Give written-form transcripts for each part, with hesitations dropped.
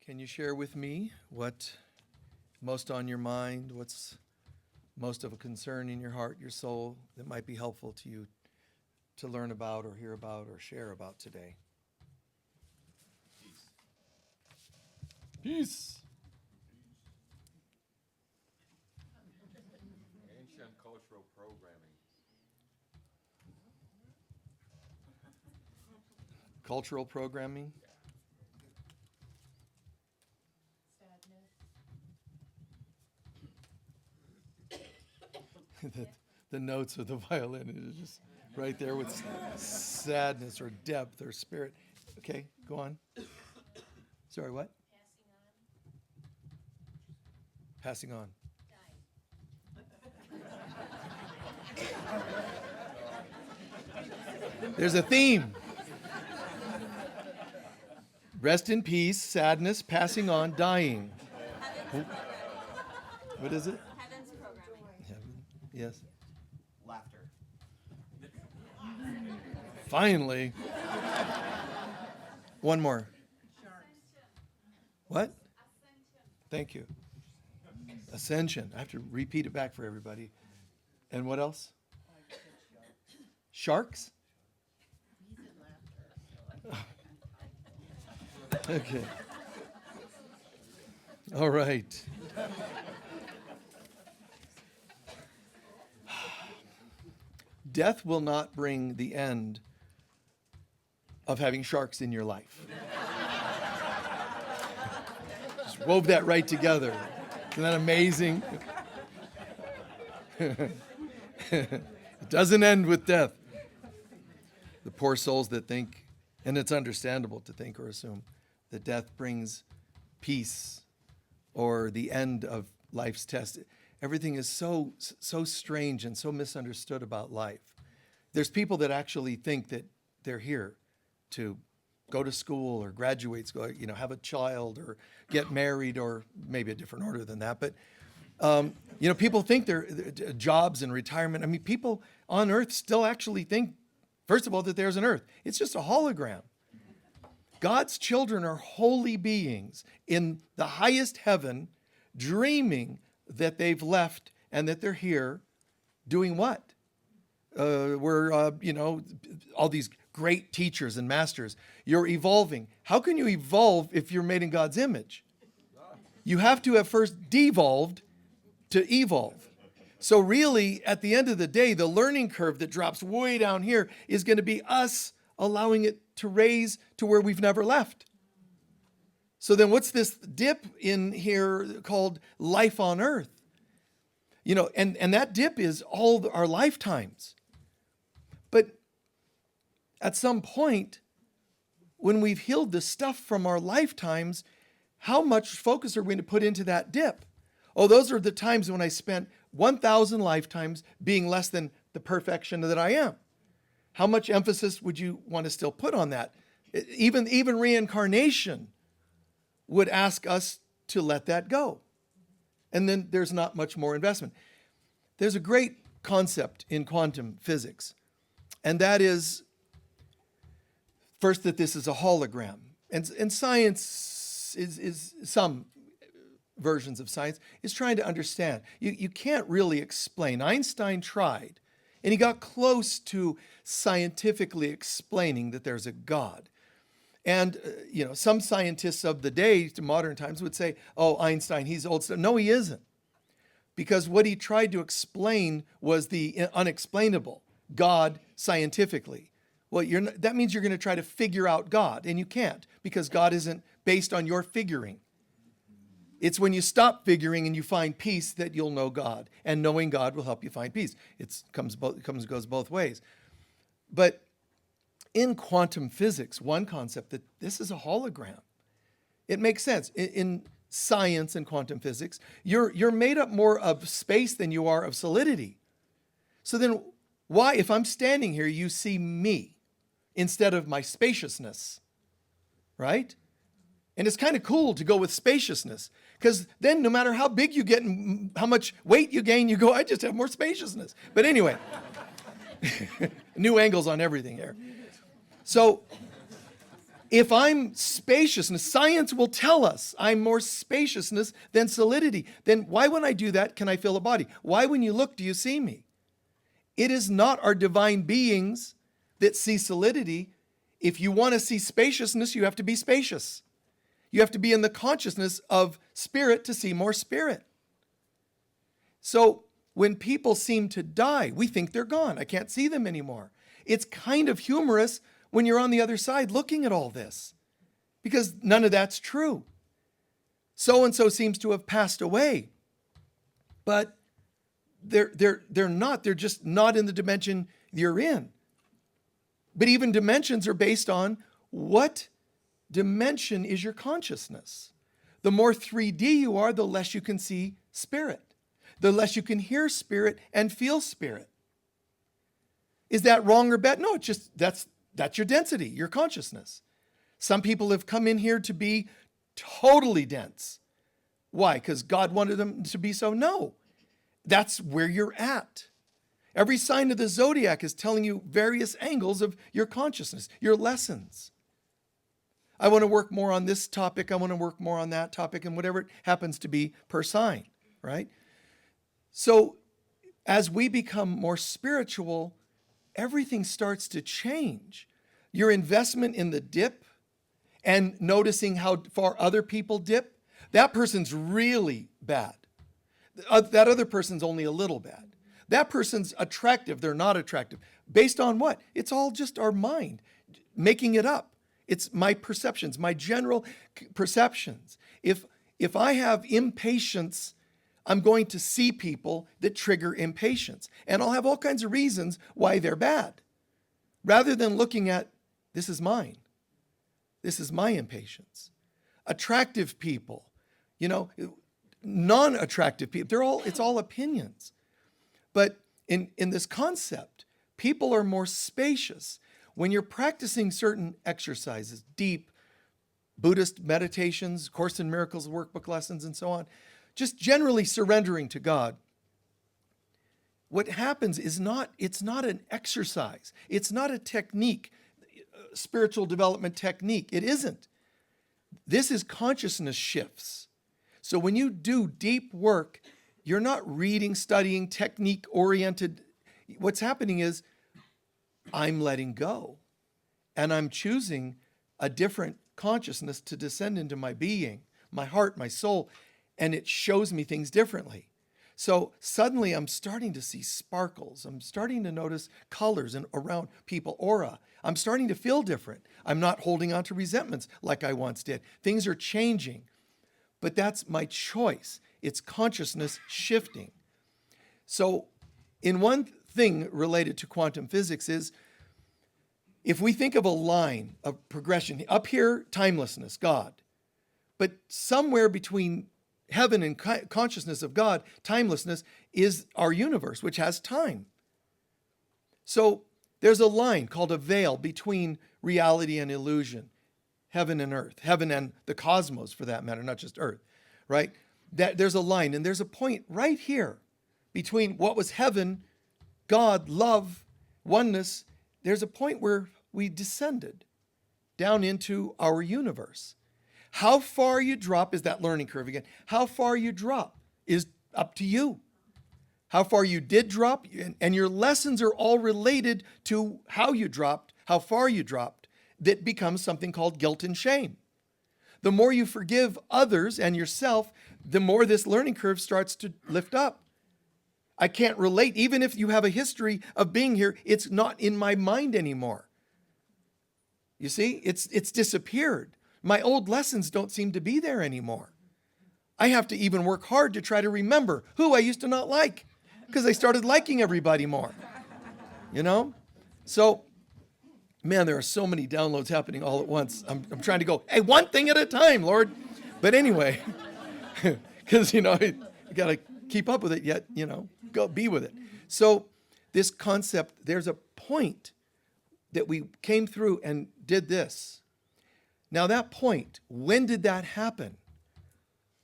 Can you share with me what most on your mind, what's most of a concern in your heart, your soul, that might be helpful to you to learn about or hear about or share about today? Peace. Ancient cultural programming. Cultural programming. the notes of the violin is just right there with sadness or depth or spirit. Okay, go on. Sorry, what? Passing on. There's a theme. Rest in peace, sadness, passing on, dying. What is it? Heaven's programming. Heaven. Yes. Laughter. Finally. One more. What? Thank you. Ascension. I have to repeat it back for everybody. And what else? Sharks? Okay. All right. Death will not bring the end of having sharks in your life. Just wove that right together. Isn't that amazing? It doesn't end with death. The poor souls that think, and it's understandable to think or assume, that death brings peace or the end of life's test. Everything is so strange and so misunderstood about life. There's people that actually think that they're here to go to school or graduate school, have a child or get married, or maybe a different order than that. But, people think they're jobs and retirement. I mean, people on earth still actually think, first of all, that there's an earth. It's just a hologram. God's children are holy beings in the highest heaven, dreaming that they've left and that they're here doing what? We're all these great teachers and masters. You're evolving. How can you evolve if you're made in God's image? You have to have first devolved to evolve. So really, at the end of the day, the learning curve that drops way down here is going to be us allowing it to raise to where we've never left. So then what's this dip in here called life on earth? And that dip is all our lifetimes. But at some point, when we've healed the stuff from our lifetimes, how much focus are we going to put into that dip? Oh, those are the times when I spent 1,000 lifetimes being less than the perfection that I am. How much emphasis would you want to still put on that? Even reincarnation would ask us to let that go. And then there's not much more investment. There's a great concept in quantum physics, and that is, first, that this is a hologram. And science is some versions of science is trying to understand. You can't really explain. Einstein tried, and he got close to scientifically explaining that there's a God. And, some scientists of the day, to modern times, would say, oh, Einstein, he's old stuff. No, he isn't. Because what he tried to explain was the unexplainable, God scientifically. Well, that means you're going to try to figure out God, and you can't, because God isn't based on your figuring. It's when you stop figuring and you find peace that you'll know God, and knowing God will help you find peace. It goes both ways. But in quantum physics, one concept that this is a hologram. It makes sense. In science and quantum physics, you're made up more of space than you are of solidity. So then why, if I'm standing here, you see me instead of my spaciousness, right? And it's kind of cool to go with spaciousness, because then no matter how big you get and how much weight you gain, you go, I just have more spaciousness. But anyway, new angles on everything here. So If I'm spaciousness, science will tell us I'm more spaciousness than solidity. Then why, when I do that, can I feel a body? Why, when you look, do you see me? It is not our divine beings that see solidity. If you want to see spaciousness, you have to be spacious. You have to be in the consciousness of spirit to see more spirit. So when people seem to die, we think they're gone. I can't see them anymore. It's kind of humorous when you're on the other side looking at all this, because none of that's true. So-and-so seems to have passed away, but they're not. They're just not in the dimension you're in. But even dimensions are based on what dimension is your consciousness. The more 3D you are, the less you can see spirit. The less you can hear spirit and feel spirit. Is that wrong or bad? No, it's just that's your density, your consciousness. Some people have come in here to be totally dense. Why? Because God wanted them to be so? No. That's where you're at. Every sign of the zodiac is telling you various angles of your consciousness, your lessons. I want to work more on this topic. I want to work more on that topic, and whatever it happens to be per sign, right? So as we become more spiritual, everything starts to change. Your investment in the dip and noticing how far other people dip, that person's really bad. That other person's only a little bad. That person's attractive, they're not attractive. Based on what? It's all just our mind making it up. It's my perceptions, my general perceptions. If I have impatience, I'm going to see people that trigger impatience. And I'll have all kinds of reasons why they're bad. Rather than looking at, this is mine. This is my impatience. Attractive people, non-attractive people, it's all opinions. But in this concept, people are more spacious. When you're practicing certain exercises, deep Buddhist meditations, Course in Miracles, workbook lessons, and so on, just generally surrendering to God, what happens is it's not an exercise. It's not a technique, spiritual development technique. It isn't. This is consciousness shifts. So when you do deep work, you're not reading, studying, technique-oriented. What's happening is I'm letting go, and I'm choosing a different consciousness to descend into my being, my heart, my soul, and it shows me things differently. So suddenly I'm starting to see sparkles. I'm starting to notice colors and around people, aura. I'm starting to feel different. I'm not holding on to resentments like I once did. Things are changing, but that's my choice. It's consciousness shifting. So in one thing related to quantum physics is, if we think of a line of progression, up here, timelessness, God, but somewhere between heaven and consciousness of God, timelessness, is our universe, which has time. So there's a line called a veil between reality and illusion, heaven and earth, heaven and the cosmos for that matter, not just earth, right? There's a line, and there's a point right here between what was heaven, God, love, oneness. There's a point where we descended down into our universe. How far you drop is that learning curve again. How far you drop is up to you. How far you did drop, and your lessons are all related to how you dropped, how far you dropped. That becomes something called guilt and shame. The more you forgive others and yourself, the more this learning curve starts to lift up. I can't relate. Even if you have a history of being here, it's not in my mind anymore. You see, it's disappeared. My old lessons don't seem to be there anymore. I have to even work hard to try to remember who I used to not like, because I started liking everybody more. So, man, there are so many downloads happening all at once. I'm trying to go, hey, one thing at a time, Lord. But anyway, because, you got to keep up with it yet, go be with it. So this concept, there's a point that we came through and did this. Now that point, when did that happen?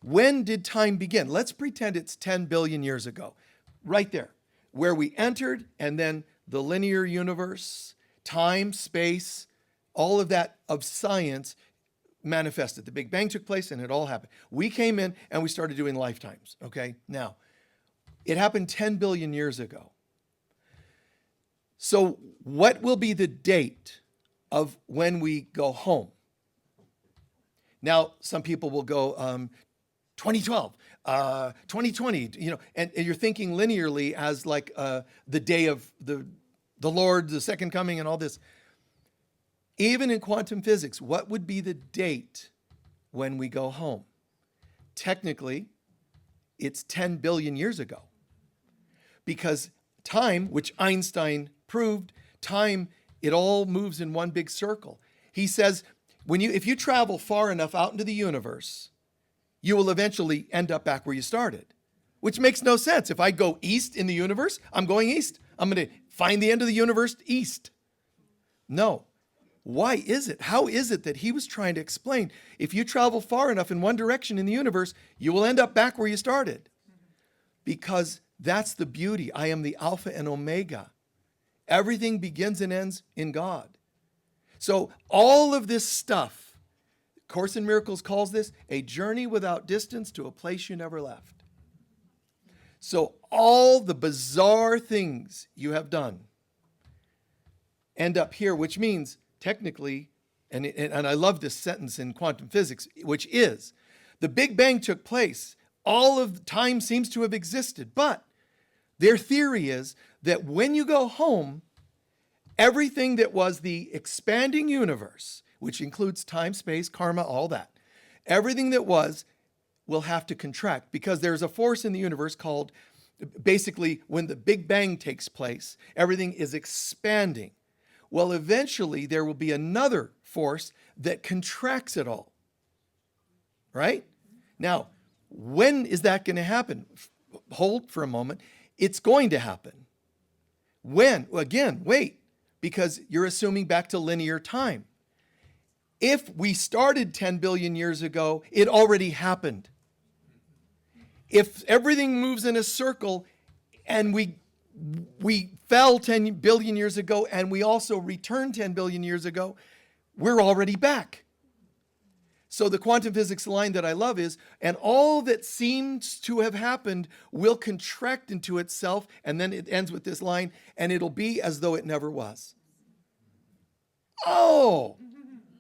When did time begin? Let's pretend it's 10 billion years ago. Right there, where we entered, and then the linear universe, time, space, all of that of science manifested. The Big Bang took place and it all happened. We came in and we started doing lifetimes, okay? Now, it happened 10 billion years ago. So what will be the date of when we go home? Now, some people will go 2012, 2020, and you're thinking linearly as like the day of the Lord, the second coming and all this. Even in quantum physics, what would be the date when we go home? Technically, it's 10 billion years ago. Because time, which Einstein proved, time, it all moves in one big circle. He says, if you travel far enough out into the universe, you will eventually end up back where you started, which makes no sense. If I go east in the universe, I'm going east. I'm going to find the end of the universe east. No. Why is it? How is it that he was trying to explain? If you travel far enough in one direction in the universe, you will end up back where you started. Because that's the beauty. I am the Alpha and Omega. Everything begins and ends in God. So all of this stuff, Course in Miracles calls this a journey without distance to a place you never left. So all the bizarre things you have done end up here, which means technically, and I love this sentence in quantum physics, which is, the Big Bang took place. All of time seems to have existed, but their theory is that when you go home, everything that was the expanding universe, which includes time, space, karma, all that, everything that will have to contract because there's a force in the universe called, basically, when the Big Bang takes place, everything is expanding. Well, eventually there will be another force that contracts it all, right? Now, when is that going to happen? Hold for a moment. It's going to happen. When? Well, again, wait, because you're assuming back to linear time. If we started 10 billion years ago, it already happened. If everything moves in a circle and we fell 10 billion years ago and we also returned 10 billion years ago, we're already back. So the quantum physics line that I love is, and all that seems to have happened will contract into itself, and then it ends with this line, and it'll be as though it never was. Oh,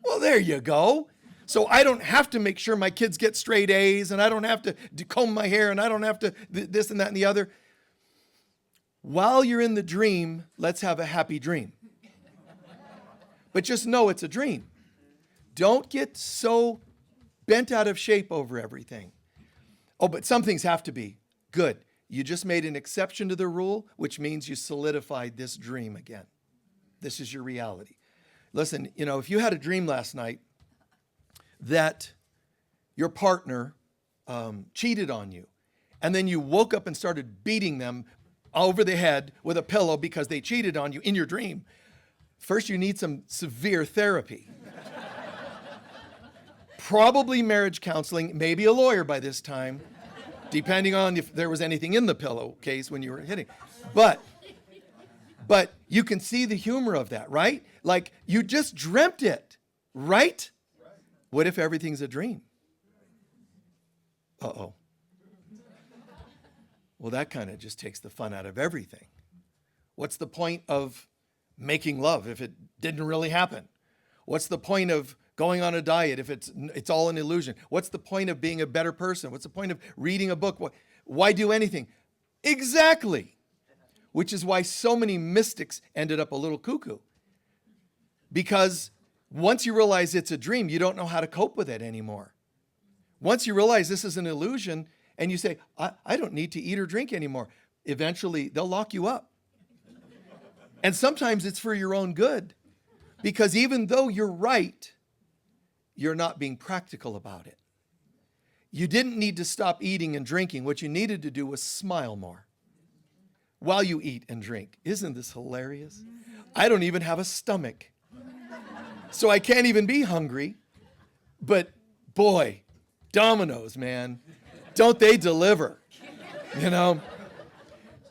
well, there you go. So I don't have to make sure my kids get straight A's, and I don't have to comb my hair, and I don't have to this and that and the other. While you're in the dream, let's have a happy dream. But just know it's a dream. Don't get so bent out of shape over everything. Oh, but some things have to be. Good. You just made an exception to the rule, which means you solidified this dream again. This is your reality. Listen, if you had a dream last night that your partner cheated on you, and then you woke up and started beating them over the head with a pillow because they cheated on you in your dream, first you need some severe therapy. Probably marriage counseling, maybe a lawyer by this time, depending on if there was anything in the pillowcase when you were hitting. But you can see the humor of that, right? Like you just dreamt it, right? What if everything's a dream? Uh-oh. Well, that kind of just takes the fun out of everything. What's the point of making love if it didn't really happen? What's the point of going on a diet if it's all an illusion? What's the point of being a better person? What's the point of reading a book? Why do anything? Exactly. Which is why so many mystics ended up a little cuckoo. Because once you realize it's a dream, you don't know how to cope with it anymore. Once you realize this is an illusion and you say, I don't need to eat or drink anymore, eventually they'll lock you up. And sometimes it's for your own good. Because even though you're right, you're not being practical about it. You didn't need to stop eating and drinking. What you needed to do was smile more while you eat and drink. Isn't this hilarious? I don't even have a stomach. So I can't even be hungry. But boy, Domino's, man, don't they deliver?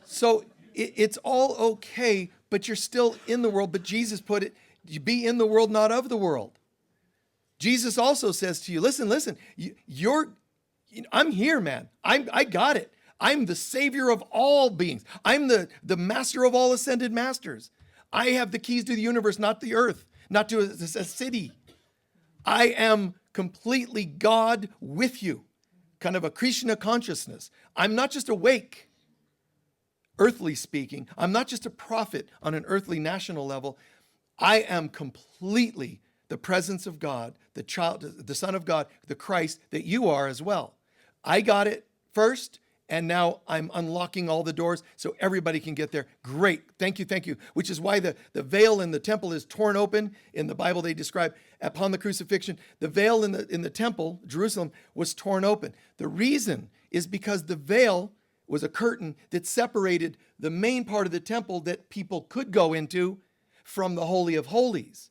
So it's all okay, but you're still in the world. But Jesus put it, You be in the world, not of the world. Jesus also says to you, listen, I'm here, man. I got it. I'm the savior of all beings. I'm the master of all ascended masters. I have the keys to the universe, not the earth, not to a city. I am completely God with you, kind of a Krishna consciousness. I'm not just awake, earthly speaking. I'm not just a prophet on an earthly national level. I am completely the presence of God, the child, the Son of God, the Christ that you are as well. I got it first, and now I'm unlocking all the doors so everybody can get there. Great. Thank you. Which is why the veil in the temple is torn open. In the Bible, they describe upon the crucifixion, the veil in the temple, Jerusalem, was torn open. The reason is because the veil was a curtain that separated the main part of the temple that people could go into from the Holy of Holies,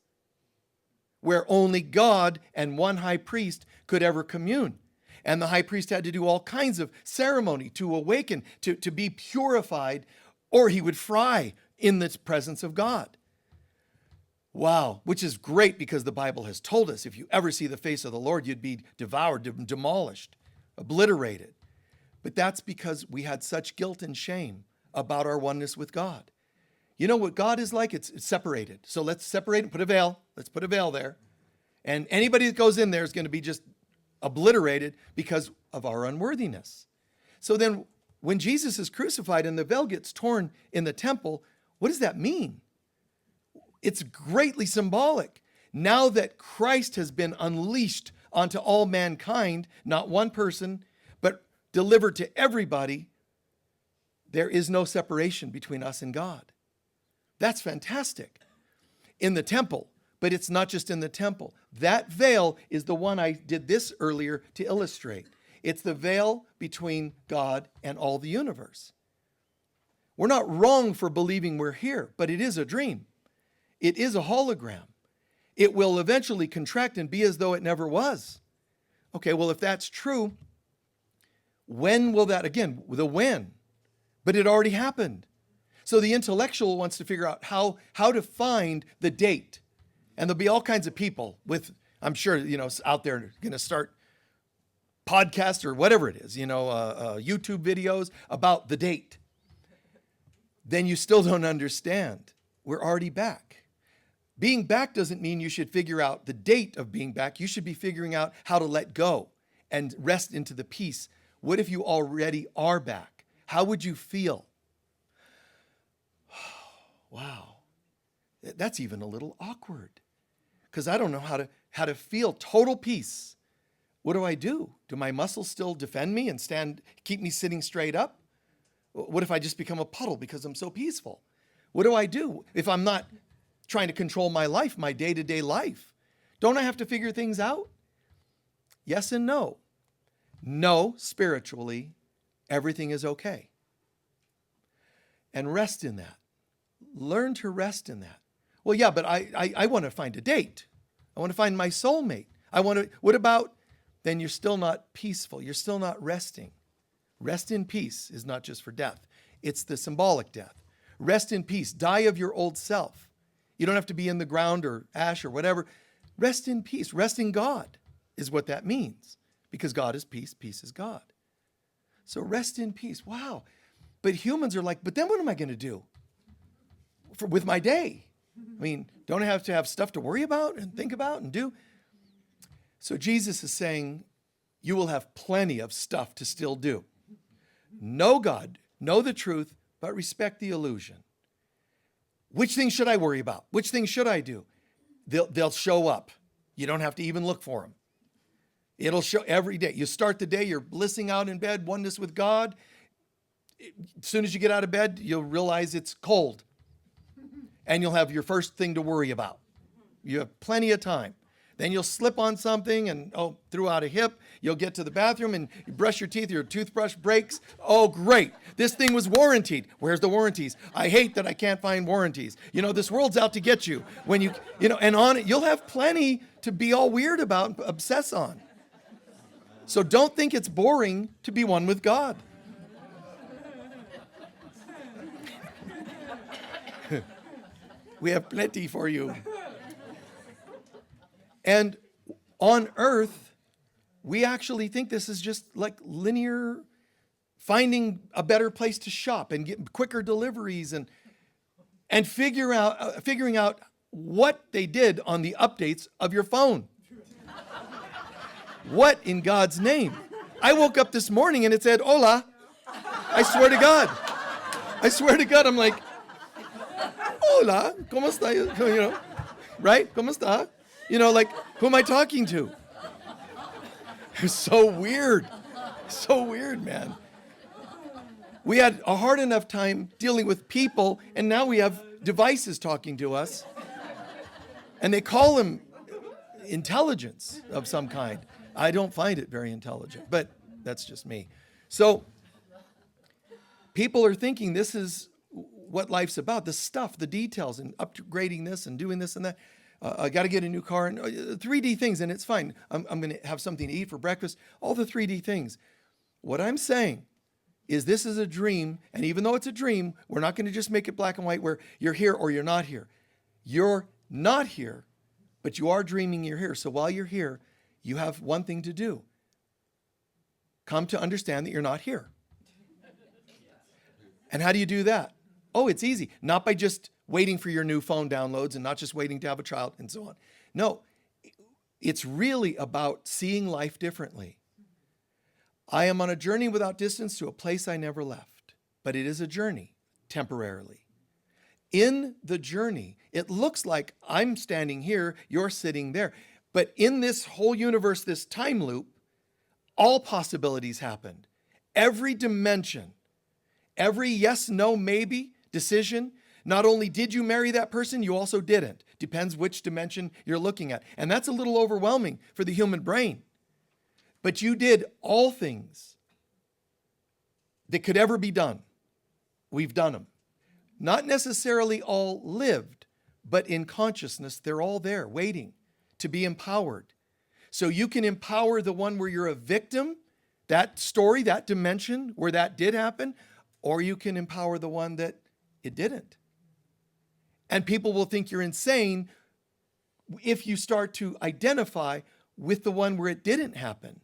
where only God and one high priest could ever commune. And the high priest had to do all kinds of ceremony to awaken, to be purified, or he would fry in the presence of God. Wow, which is great because the Bible has told us if you ever see the face of the Lord, you'd be devoured, demolished, obliterated. But that's because we had such guilt and shame about our oneness with God. You know what God is like? It's separated. So let's separate and put a veil. Let's put a veil there. And anybody that goes in there is going to be just obliterated because of our unworthiness. So then when Jesus is crucified and the veil gets torn in the temple, what does that mean? It's greatly symbolic. Now that Christ has been unleashed onto all mankind, not one person, but delivered to everybody, there is no separation between us and God. That's fantastic. In the temple, but it's not just in the temple. That veil is the one I did this earlier to illustrate. It's the veil between God and all the universe. We're not wrong for believing we're here, but it is a dream. It is a hologram. It will eventually contract and be as though it never was. Okay, well, if that's true, when will that, again, the when, but it already happened. So the intellectual wants to figure out how to find the date. And there'll be all kinds of people with, I'm sure, out there going to start podcasts or whatever it is, YouTube videos about the date. Then you still don't understand. We're already back. Being back doesn't mean you should figure out the date of being back. You should be figuring out how to let go and rest into the peace. What if you already are back? How would you feel? Wow. That's even a little awkward because I don't know how to feel total peace. What do? Do my muscles still defend me and keep me sitting straight up? What if I just become a puddle because I'm so peaceful? What do I do if I'm not trying to control my life, my day-to-day life? Don't I have to figure things out? Yes and no. No, spiritually, everything is okay. And rest in that. Learn to rest in that. Well, yeah, but I want to find a date. I want to find my soulmate. What about, then you're still not peaceful. You're still not resting. Rest in peace is not just for death. It's the symbolic death. Rest in peace. Die of your old self. You don't have to be in the ground or ash or whatever. Rest in peace. Rest in God is what that means. Because God is peace. Peace is God. So rest in peace. Wow. But humans are like, but then what am I going to do with my day? I mean, don't I have to have stuff to worry about and think about and do? So Jesus is saying, you will have plenty of stuff to still do. Know God, know the truth, but respect the illusion. Which things should I worry about? Which things should I do? They'll show up. You don't have to even look for them. It'll show every day. You start the day, you're blissing out in bed, oneness with God. As soon as you get out of bed, you'll realize it's cold. And you'll have your first thing to worry about. You have plenty of time. Then you'll slip on something and, threw out a hip. You'll get to the bathroom and you brush your teeth, your toothbrush breaks. Oh, great. This thing was warranted. Where's the warranties? I hate that I can't find warranties. This world's out to get you. When and on it, you'll have plenty to be all weird about and obsess on. So don't think it's boring to be one with God. We have plenty for you. And on earth, we actually think this is just like linear, finding a better place to shop and get quicker deliveries and figuring out what they did on the updates of your phone. What in God's name? I woke up this morning and it said, hola. I swear to God. I swear to God, I'm like, hola, ¿cómo está? You know, right? ¿Cómo está? You know, like, who am I talking to? It's so weird. So weird, man. We had a hard enough time dealing with people, and now we have devices talking to us. And they call them intelligence of some kind. I don't find it very intelligent, but that's just me. So people are thinking this is what life's about, the stuff, the details, and upgrading this and doing this and that. I got to get a new car, and 3D things, and it's fine. I'm going to have something to eat for breakfast, all the 3D things. What I'm saying is this is a dream, and even though it's a dream, we're not going to just make it black and white where you're here or you're not here. You're not here, but you are dreaming you're here. So while you're here, you have one thing to do. Come to understand that you're not here. And how do you do that? Oh, it's easy. Not by just waiting for your new phone downloads and not just waiting to have a child and so on. No, it's really about seeing life differently. I am on a journey without distance to a place I never left, but it is a journey temporarily. In the journey, it looks like I'm standing here, you're sitting there. But in this whole universe, this time loop, all possibilities happened. Every dimension, every yes, no, maybe decision. Not only did you marry that person, you also didn't. Depends which dimension you're looking at. And that's a little overwhelming for the human brain. But you did all things that could ever be done. We've done them. Not necessarily all lived, but in consciousness, they're all there waiting to be empowered. So you can empower the one where you're a victim, that story, that dimension where that did happen, or you can empower the one that it didn't. And people will think you're insane if you start to identify with the one where it didn't happen.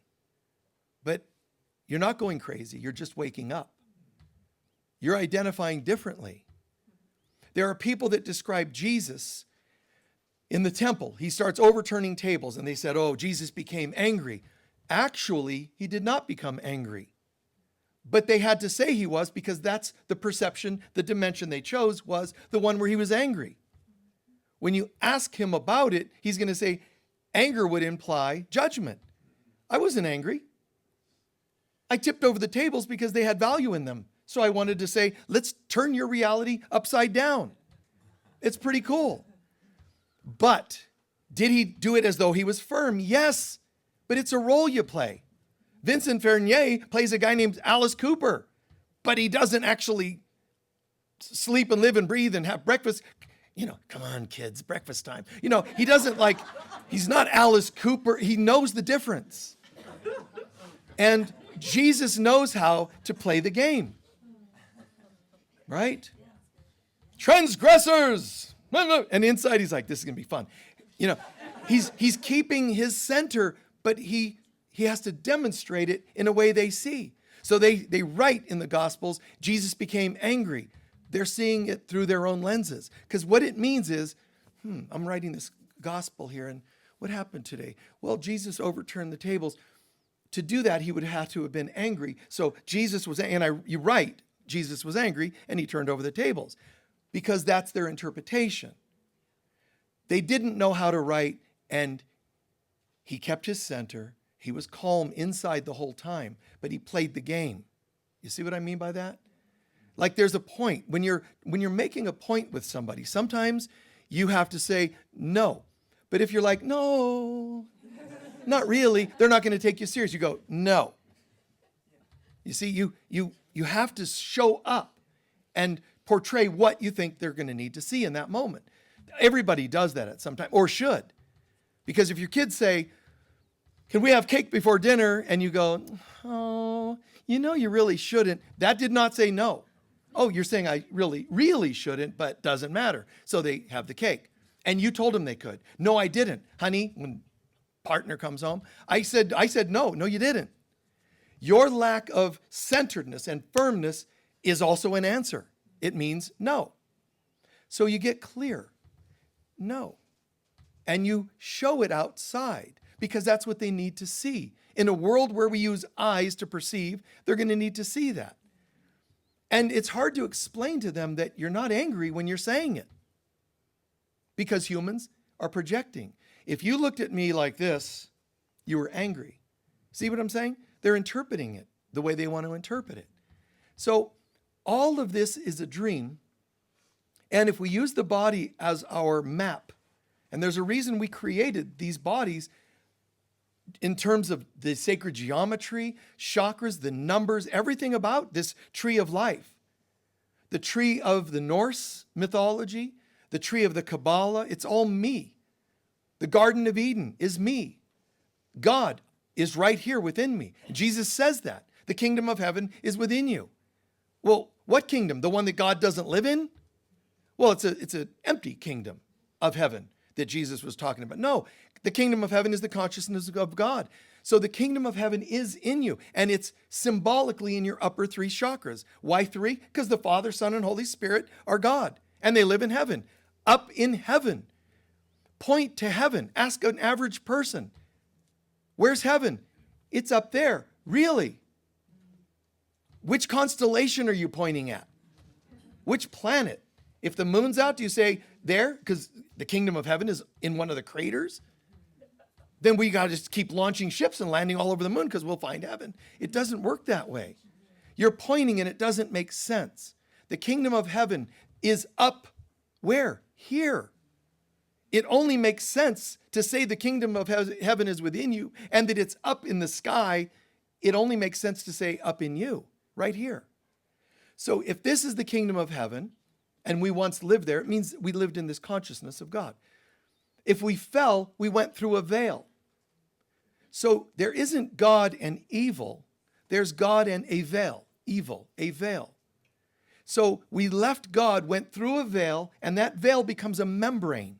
But you're not going crazy, you're just waking up. You're identifying differently. There are people that describe Jesus in the temple. He starts overturning tables, and they said, oh, Jesus became angry. Actually, he did not become angry. But they had to say he was because that's the perception, the dimension they chose was the one where he was angry. When you ask him about it, he's going to say, anger would imply judgment. I wasn't angry. I tipped over the tables because they had value in them. So I wanted to say, let's turn your reality upside down. It's pretty cool. But did he do it as though he was firm? Yes, but it's a role you play. Vincent Fernier plays a guy named Alice Cooper, but he doesn't actually sleep and live and breathe and have breakfast. You know, come on, kids, breakfast time. You know, he doesn't he's not Alice Cooper. He knows the difference. And Jesus knows how to play the game. Right? Transgressors! And inside he's like, this is going to be fun. You know, he's keeping his center, but he has to demonstrate it in a way they see. So they write in the Gospels, Jesus became angry. They're seeing it through their own lenses. Because what it means is, I'm writing this gospel here, and what happened today? Well, Jesus overturned the tables. To do that, he would have to have been angry. So Jesus was, you write, Jesus was angry, and he turned over the tables. Because that's their interpretation. They didn't know how to write, and he kept his center. He was calm inside the whole time, but he played the game. You see what I mean by that? Like there's a point. When you're making a point with somebody, sometimes you have to say no. But if you're like, no, not really, they're not going to take you serious. You go, no. You see, you have to show up and portray what you think they're going to need to see in that moment. Everybody does that at some time, or should. Because if your kids say, can we have cake before dinner? And you go, oh, you really shouldn't. That did not say no. Oh, you're saying I really, really shouldn't, but doesn't matter. So they have the cake. And you told them they could. No, I didn't. Honey, when partner comes home. I said, no, you didn't. Your lack of centeredness and firmness is also an answer. It means no. So you get clear. No. And you show it outside because that's what they need to see. In a world where we use eyes to perceive, they're going to need to see that. And it's hard to explain to them that you're not angry when you're saying it because humans are projecting. If you looked at me like this, you were angry. See what I'm saying? They're interpreting it the way they want to interpret it. So all of this is a dream. And if we use the body as our map, and there's a reason we created these bodies in terms of the sacred geometry, chakras, the numbers, everything about this tree of life. The tree of the Norse mythology, the tree of the Kabbalah, it's all me. The Garden of Eden is me. God is right here within me. Jesus says that. The kingdom of heaven is within you. Well, what kingdom? The one that God doesn't live in? Well, it's an empty kingdom of heaven that Jesus was talking about. No, the kingdom of heaven is the consciousness of God. So the kingdom of heaven is in you, and it's symbolically in your upper three chakras. Why three? Because the Father, Son, and Holy Spirit are God, and they live in heaven. Up in heaven. Point to heaven. Ask an average person, where's heaven? It's up there. Really? Which constellation are you pointing at? Which planet? If the moon's out, do you say there? Because the kingdom of heaven is in one of the craters. Then we got to just keep launching ships and landing all over the moon because we'll find heaven. It doesn't work that way. You're pointing and it doesn't make sense. The kingdom of heaven is up where? Here. It only makes sense to say the kingdom of heaven is within you and that it's up in the sky. It only makes sense to say up in you, right here. So if this is the kingdom of heaven, and we once lived there, it means we lived in this consciousness of God. If we fell, we went through a veil. So there isn't God and evil. There's God and a veil. Evil, a veil. So we left God, went through a veil, and that veil becomes a membrane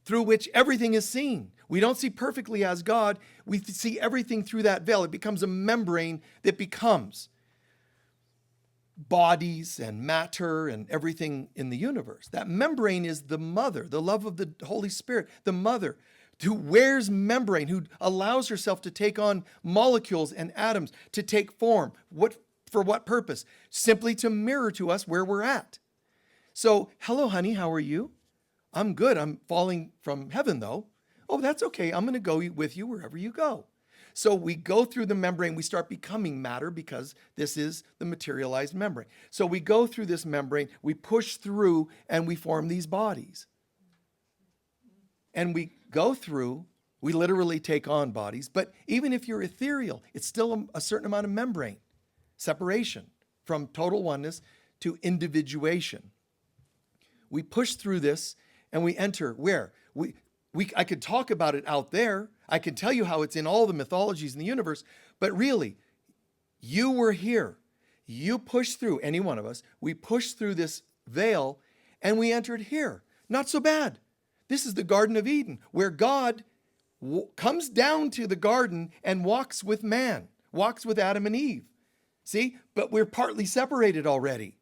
through which everything is seen. We don't see perfectly as God. We see everything through that veil. It becomes a membrane that becomes bodies and matter and everything in the universe. That membrane is the mother, the love of the Holy Spirit, the mother who wears membrane, who allows herself to take on molecules and atoms, to take form. For what purpose? Simply to mirror to us where we're at. So, hello, honey, how are you? I'm good. I'm falling from heaven, though. Oh, that's okay. I'm going to go with you wherever you go. So we go through the membrane. We start becoming matter because this is the materialized membrane. So we go through this membrane, we push through, and we form these bodies. And we go through, we literally take on bodies. But even if you're ethereal, it's still a certain amount of membrane, separation from total oneness to individuation. We push through this and we enter where? I could talk about it out there. I can tell you how it's in all the mythologies in the universe, but really, you were here. You pushed through, any one of us, we pushed through this veil and we entered here. Not so bad. This is the Garden of Eden, where God comes down to the garden and walks with man, walks with Adam and Eve. See, but we're partly separated already.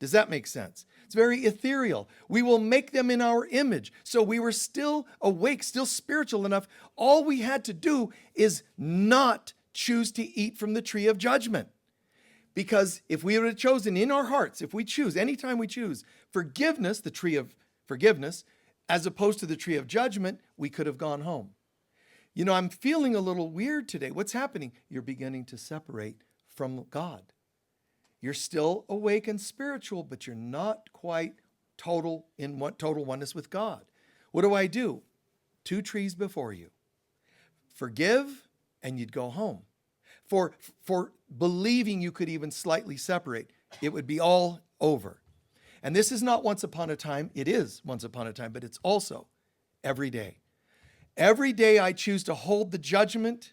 Does that make sense? It's very ethereal. We will make them in our image. So we were still awake, still spiritual enough. All we had to do is not choose to eat from the tree of judgment. Because if we would have chosen in our hearts, if we choose, anytime we choose forgiveness, the tree of forgiveness, as opposed to the tree of judgment, we could have gone home. You know, I'm feeling a little weird today. What's happening? You're beginning to separate from God. You're still awake and spiritual, but you're not quite total oneness with God. What do? 2 trees before you. Forgive, and you'd go home. For believing you could even slightly separate, it would be all over. And this is not once upon a time. It is once upon a time, but it's also every day. Every day I choose to hold the judgment.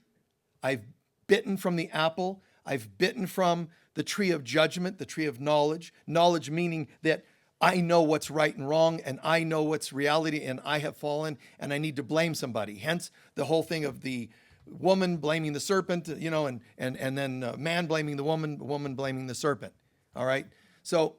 I've bitten from the apple. I've bitten from the tree of judgment, the tree of knowledge. Knowledge meaning that I know what's right and wrong, and I know what's reality, and I have fallen, and I need to blame somebody. Hence the whole thing of the woman blaming the serpent, and then man blaming the woman blaming the serpent. All right? So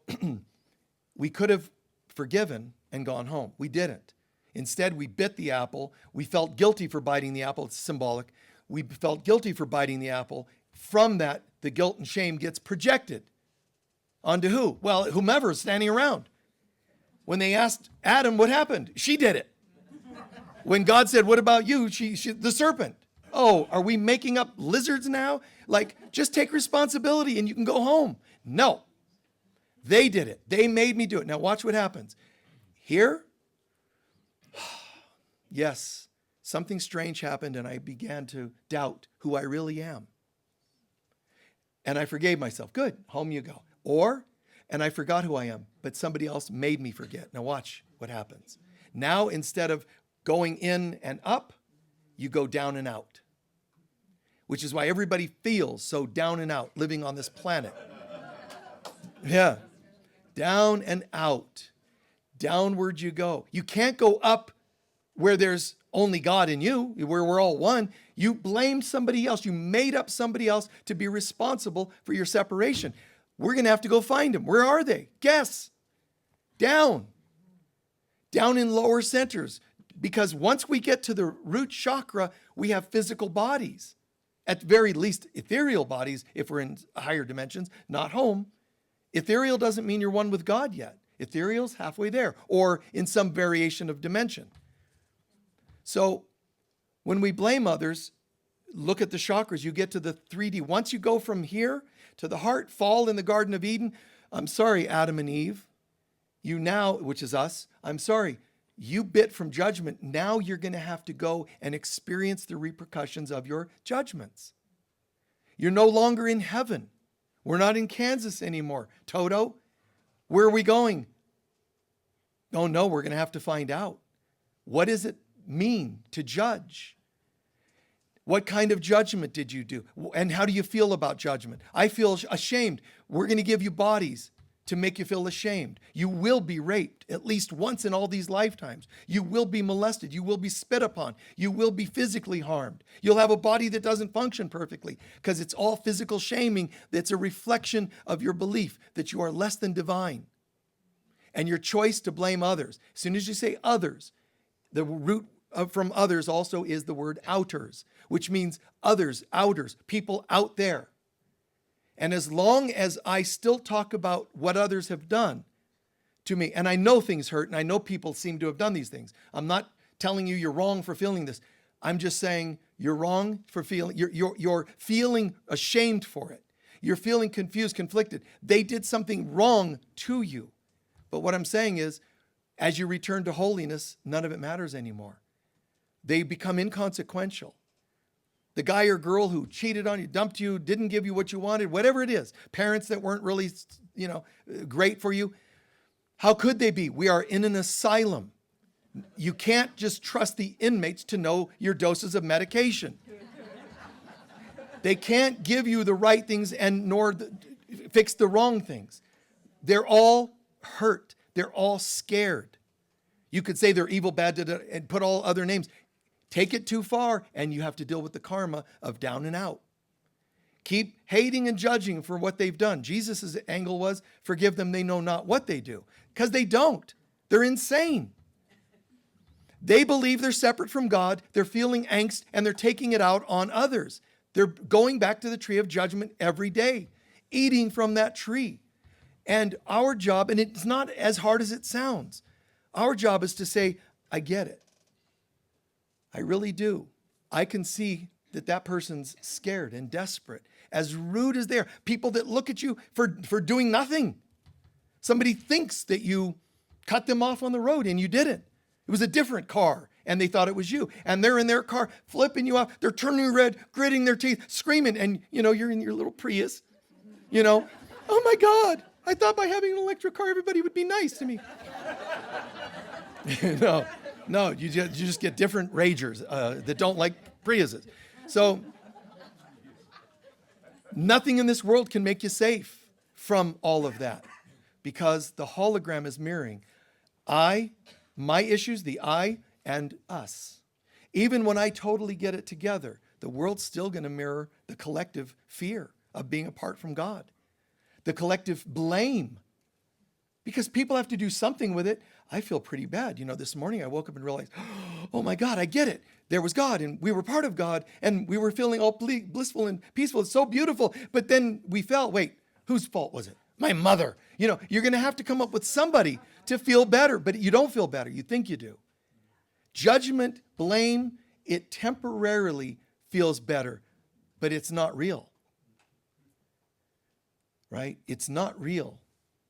we could have forgiven and gone home. We didn't. Instead, we bit the apple. We felt guilty for biting the apple. It's symbolic. We felt guilty for biting the apple. From that, the guilt and shame gets projected onto who? Well, whomever is standing around. When they asked Adam what happened, she did it. When God said, what about you? She the serpent. Oh, are we making up lizards now? Like, just take responsibility and you can go home. No. They did it. They made me do it. Now watch what happens. Here, yes, something strange happened and I began to doubt who I really am. And I forgave myself. Good, home you go. And I forgot who I am, but somebody else made me forget. Now watch what happens. Now, instead of going in and up, you go down and out, which is why everybody feels so down and out living on this planet. Yeah, down and out. Downward you go. You can't go up where there's only God in you, where we're all one. You blamed somebody else. You made up somebody else to be responsible for your separation. We're going to have to go find them. Where are they? Guess. Down. Down in lower centers. Because once we get to the root chakra, we have physical bodies. At the very least, ethereal bodies, if we're in higher dimensions, not home. Ethereal doesn't mean you're one with God yet. Ethereal's halfway there, or in some variation of dimension. So when we blame others, look at the chakras, you get to the 3D. Once you go from here to the heart, fall in the Garden of Eden. I'm sorry, Adam and Eve. You now, which is us, I'm sorry, you bit from judgment. Now you're going to have to go and experience the repercussions of your judgments. You're no longer in heaven. We're not in Kansas anymore. Toto, where are we going? Oh no, we're going to have to find out. What does it mean to judge? What kind of judgment did you do? And how do you feel about judgment? I feel ashamed. We're going to give you bodies to make you feel ashamed. You will be raped at least once in all these lifetimes. You will be molested. You will be spit upon. You will be physically harmed. You'll have a body that doesn't function perfectly because it's all physical shaming that's a reflection of your belief that you are less than divine. And your choice to blame others. As soon as you say others, the root from others also is the word outers, which means others, outers, people out there. And as long as I still talk about what others have done to me, and I know things hurt, and I know people seem to have done these things. I'm not telling you you're wrong for feeling this. I'm just saying you're wrong for feeling, you're feeling ashamed for it. You're feeling confused, conflicted. They did something wrong to you. But what I'm saying is, as you return to holiness, none of it matters anymore. They become inconsequential. The guy or girl who cheated on you, dumped you, didn't give you what you wanted, whatever it is, parents that weren't really, great for you, how could they be? We are in an asylum. You can't just trust the inmates to know your doses of medication. They can't give you the right things and nor fix the wrong things. They're all hurt. They're all scared. You could say they're evil, bad, and put all other names. Take it too far, and you have to deal with the karma of down and out. Keep hating and judging for what they've done. Jesus' angle was, forgive them, they know not what they do. Because they don't. They're insane. They believe they're separate from God, they're feeling angst, and they're taking it out on others. They're going back to the tree of judgment every day, eating from that tree. And our job, and it's not as hard as it sounds, our job is to say, I get it. I really do. I can see that person's scared and desperate, as rude as they are. People that look at you for doing nothing. Somebody thinks that you cut them off on the road and you didn't. It was a different car and they thought it was you. And they're in their car flipping you off. They're turning red, gritting their teeth, screaming. And, you're in your little Prius, oh my God, I thought by having an electric car, everybody would be nice to me. No, you just get different ragers that don't like Priuses. So nothing in this world can make you safe from all of that. because the hologram is mirroring I, my issues, the I, and us. Even when I totally get it together, the world's still going to mirror the collective fear of being apart from God, the collective blame, because people have to do something with it. I feel pretty bad. This morning I woke up and realized, oh my God, I get it. There was God and we were part of God and we were feeling all blissful and peaceful. It's so beautiful. But then we fell. Wait, whose fault was it? My mother. You're going to have to come up with somebody to feel better, but you don't feel better. You think you do. Judgment, blame, it temporarily feels better, but it's not real. Right? It's not real.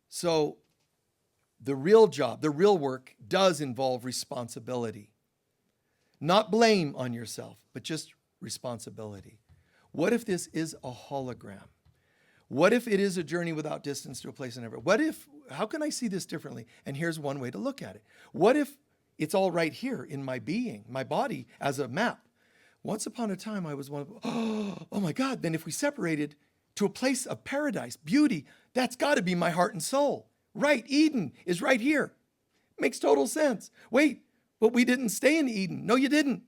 So the real job, the real work does involve responsibility. Not blame on yourself, but just responsibility. What if this is a hologram? What if it is a journey without distance to a place in heaven? How can I see this differently? And here's one way to look at it. What if it's all right here in my being, my body, as a map? Once upon a time, I was one of, oh my God, then if we separated to a place of paradise, beauty, that's got to be my heart and soul. Right, Eden is right here. Makes total sense. Wait, but we didn't stay in Eden. No, you didn't.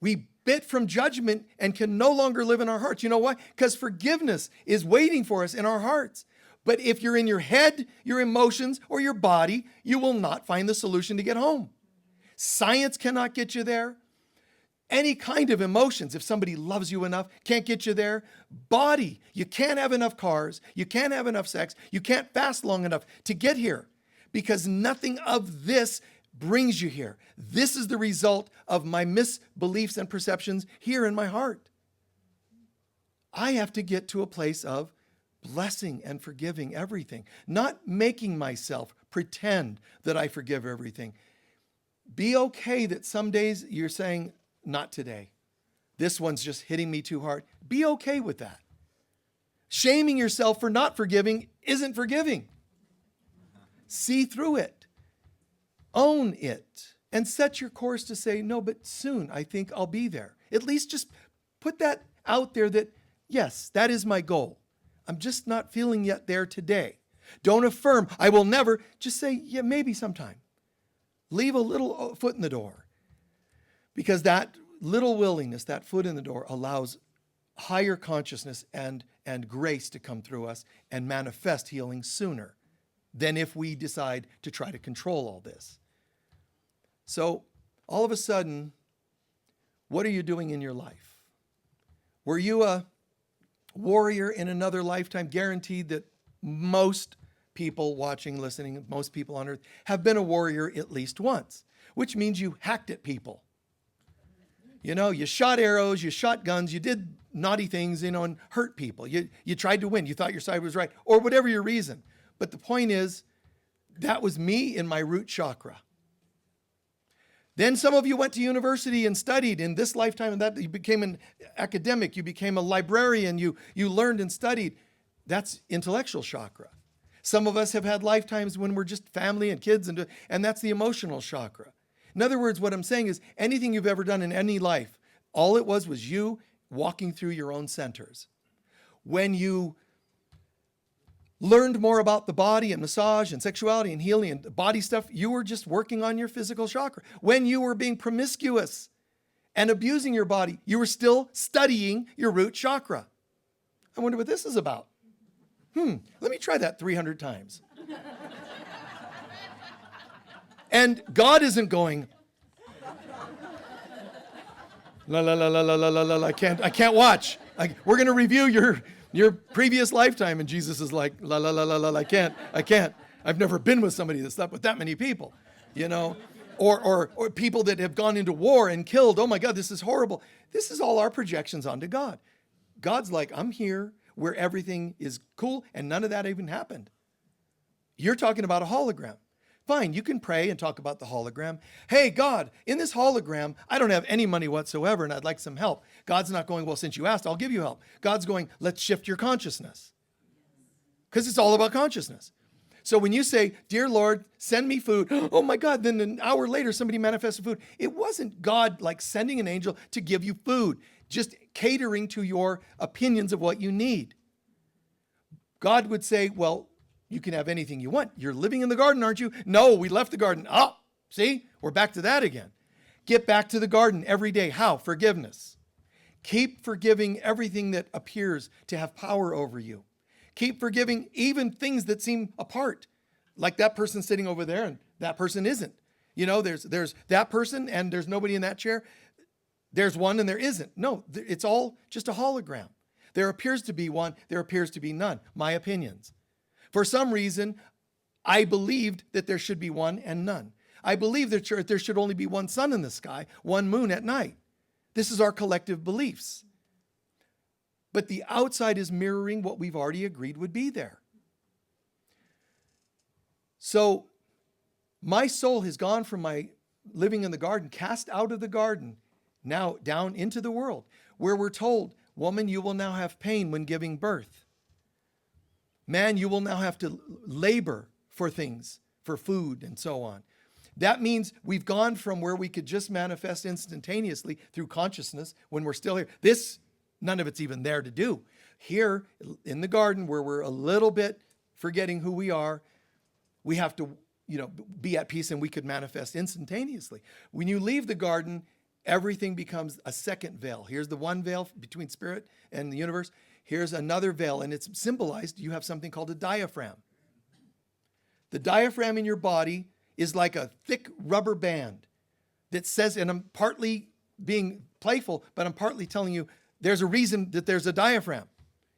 We bit from judgment and can no longer live in our hearts. You know why? Because forgiveness is waiting for us in our hearts. But if you're in your head, your emotions, or your body, you will not find the solution to get home. Science cannot get you there. Any kind of emotions, if somebody loves you enough, can't get you there. Body, you can't have enough cars. You can't have enough sex. You can't fast long enough to get here because nothing of this brings you here. This is the result of my misbeliefs and perceptions here in my heart. I have to get to a place of blessing and forgiving everything, not making myself pretend that I forgive everything. Be okay that some days you're saying, not today. This one's just hitting me too hard. Be okay with that. Shaming yourself for not forgiving isn't forgiving. See through it. Own it. And set your course to say, no, but soon I think I'll be there. At least just put that out there that, yes, that is my goal. I'm just not feeling yet there today. Don't affirm, I will never. Just say, yeah, maybe sometime. Leave a little foot in the door. Because that little willingness, that foot in the door, allows higher consciousness and grace to come through us and manifest healing sooner than if we decide to try to control all this. So all of a sudden, what are you doing in your life? Were you a warrior in another lifetime? Guaranteed that most people watching, listening, most people on earth have been a warrior at least once, which means you hacked at people. You shot arrows, you shot guns, you did naughty things, and hurt people. You tried to win. You thought your side was right, or whatever your reason. But the point is, that was me in my root chakra. Then some of you went to university and studied in this lifetime, and that you became an academic, you became a librarian, you learned and studied. That's intellectual chakra. Some of us have had lifetimes when we're just family and kids, and that's the emotional chakra. In other words, what I'm saying is anything you've ever done in any life, all it was you walking through your own centers. When you learned more about the body and massage and sexuality and healing and body stuff, you were just working on your physical chakra. When you were being promiscuous and abusing your body, you were still studying your root chakra. I wonder what this is about. Let me try that 300 times. And God isn't going, la la la la la la la la. I can't watch. We're going to review your previous lifetime, and Jesus is like, la la la la la. I can't. I've never been with somebody that slept with that many people, or people that have gone into war and killed. Oh my God, this is horrible. This is all our projections onto God. God's like, I'm here where everything is cool, and none of that even happened. You're talking about a hologram. Fine, you can pray and talk about the hologram. Hey, God, in this hologram, I don't have any money whatsoever and I'd like some help. God's not going, well, since you asked, I'll give you help. God's going, let's shift your consciousness. Because it's all about consciousness. So when you say, dear Lord, send me food. Oh my God, then an hour later, somebody manifested food. It wasn't God like sending an angel to give you food, just catering to your opinions of what you need. God would say, well, you can have anything you want. You're living in the garden, aren't you? No, we left the garden. Oh, see, we're back to that again. Get back to the garden every day. How? Forgiveness. Keep forgiving everything that appears to have power over you. Keep forgiving even things that seem apart, like that person sitting over there and that person isn't. You know, there's that person and there's nobody in that chair. There's one and there isn't. No, it's all just a hologram. There appears to be one, there appears to be none. My opinions. For some reason, I believed that there should be one and none. I believe that there should only be one sun in the sky, one moon at night. This is our collective beliefs. But the outside is mirroring what we've already agreed would be there. So my soul has gone from my living in the garden, cast out of the garden, now down into the world, where we're told, woman, you will now have pain when giving birth. Man, you will now have to labor for things, for food and so on. That means we've gone from where we could just manifest instantaneously through consciousness when we're still here. None of it's even there to do. Here in the garden, where we're a little bit forgetting who we are, we have to, be at peace, and we could manifest instantaneously. When you leave the garden, everything becomes a second veil. Here's the one veil between spirit and the universe. Here's another veil, and it's symbolized. You have something called a diaphragm. The diaphragm in your body is like a thick rubber band that says, and I'm partly being playful, but I'm partly telling you there's a reason that there's a diaphragm.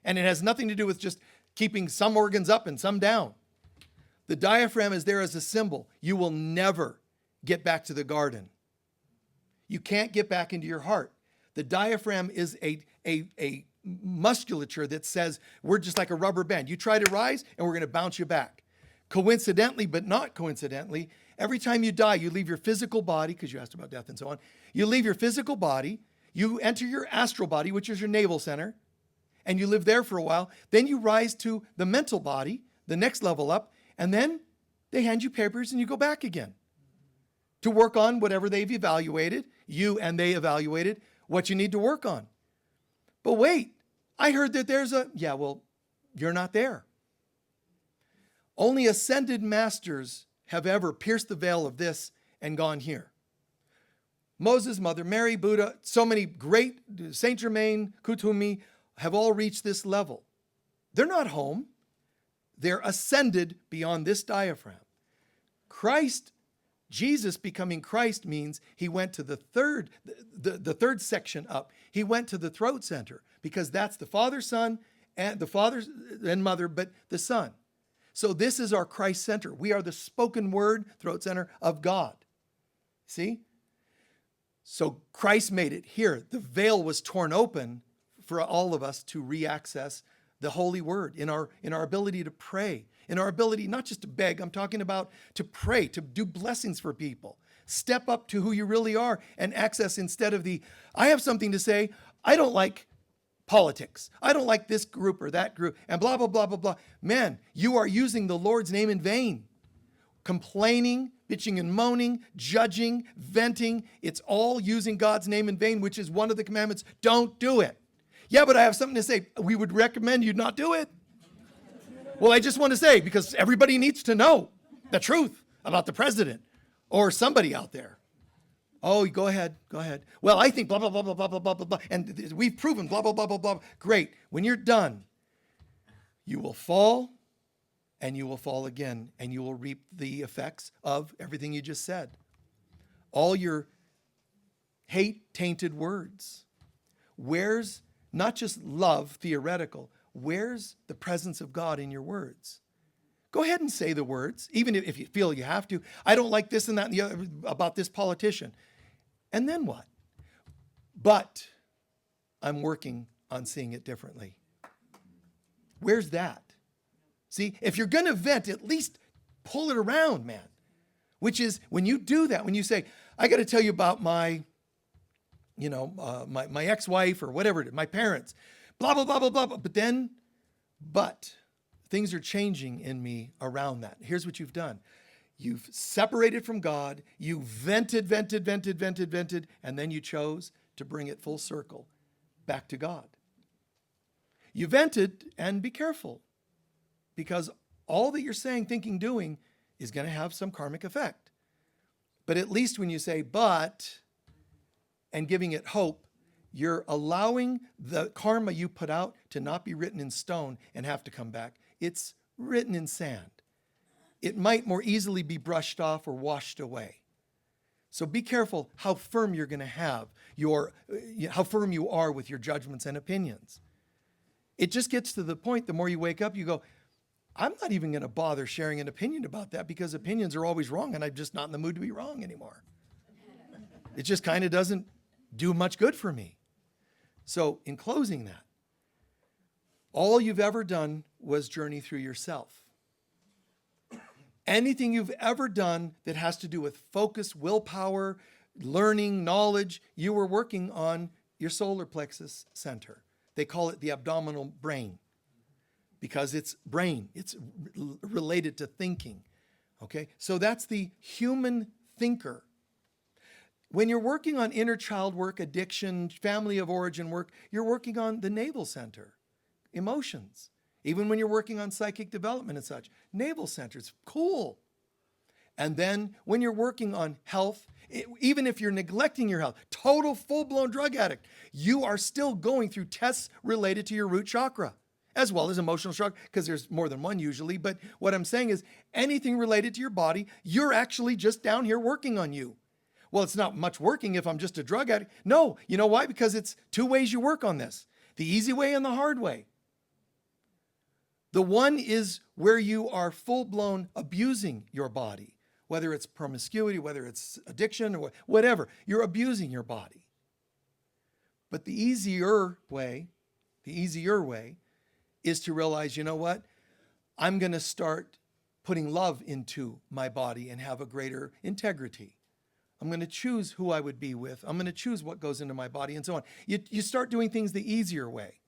And it has nothing to do with just keeping some organs up and some down. The diaphragm is there as a symbol. You will never get back to the garden. You can't get back into your heart. The diaphragm is a musculature that says we're just like a rubber band. You try to rise and we're going to bounce you back. Coincidentally, but not coincidentally, every time you die, you leave your physical body, because you asked about death and so on. You leave your physical body, you enter your astral body, which is your navel center, and you live there for a while. Then you rise to the mental body, the next level up, and then they hand you papers and you go back again to work on whatever they've evaluated, you and they evaluated what you need to work on. But wait, I heard that you're not there. Only ascended masters have ever pierced the veil of this and gone here. Moses, Mother Mary, Buddha, so many great, Saint Germain, Kutumi, have all reached this level. They're not home. They're ascended beyond this diaphragm. Christ, Jesus becoming Christ means he went to the third section up. He went to the throat center, because that's the Father, Son, and the Father and Mother, but the Son. So this is our Christ center. We are the spoken word throat center of God. See? So Christ made it here. The veil was torn open for all of us to re-access the holy word in our ability to pray, in our ability not just to beg, I'm talking about to pray, to do blessings for people. Step up to who you really are and access, instead of I have something to say, I don't like politics. I don't like this group or that group, and blah, blah, blah, blah, blah. Man, you are using the Lord's name in vain. Complaining, bitching and moaning, judging, venting. It's all using God's name in vain, which is one of the commandments. Don't do it. Yeah, but I have something to say. We would recommend you not do it. Well, I just want to say, because everybody needs to know the truth about the president or somebody out there. Oh, go ahead. Well, I think blah, blah, blah, blah, blah, blah, blah, blah. And we've proven blah, blah, blah, blah, blah. Great. When you're done, you will fall and you will fall again, and you will reap the effects of everything you just said. All your hate-tainted words. Where's not just love, theoretical, where's the presence of God in your words? Go ahead and say the words, even if you feel you have to. I don't like this and that and the other about this politician. And then what? But I'm working on seeing it differently. Where's that? See, if you're going to vent, at least pull it around, man. Which is, when you do that, when you say, I got to tell you about my ex-wife or whatever it is, my parents, blah, blah, blah, blah, blah. But things are changing in me around that. Here's what you've done. You've separated from God. You vented, and then you chose to bring it full circle back to God. You vented, and be careful, because all that you're saying, thinking, doing is going to have some karmic effect. But at least when you say, but, and giving it hope, you're allowing the karma you put out to not be written in stone and have to come back. It's written in sand. It might more easily be brushed off or washed away. So be careful how firm you're going to have how firm you are with your judgments and opinions. It just gets to the point, the more you wake up, you go, I'm not even going to bother sharing an opinion about that because opinions are always wrong and I'm just not in the mood to be wrong anymore. It just kind of doesn't do much good for me. So in closing that, all you've ever done was journey through yourself. Anything you've ever done that has to do with focus, willpower, learning, knowledge, you were working on your solar plexus center. They call it the abdominal brain because it's brain. It's related to thinking. Okay? So that's the human thinker. When you're working on inner child work, addiction, family of origin work, you're working on the navel center, emotions. Even when you're working on psychic development and such, navel center, it's cool. And then when you're working on health, even if you're neglecting your health, total full-blown drug addict, you are still going through tests related to your root chakra, as well as emotional chakra, because there's more than one usually. But what I'm saying is anything related to your body, you're actually just down here working on you. Well, it's not much working if I'm just a drug addict. No, you know why? Because it's two ways you work on this, the easy way and the hard way. The one is where you are full-blown abusing your body, whether it's promiscuity, whether it's addiction, or whatever. You're abusing your body. But the easier way is to realize, you know what? I'm going to start putting love into my body and have a greater integrity. I'm going to choose who I would be with. I'm going to choose what goes into my body and so on. You start doing things the easier way.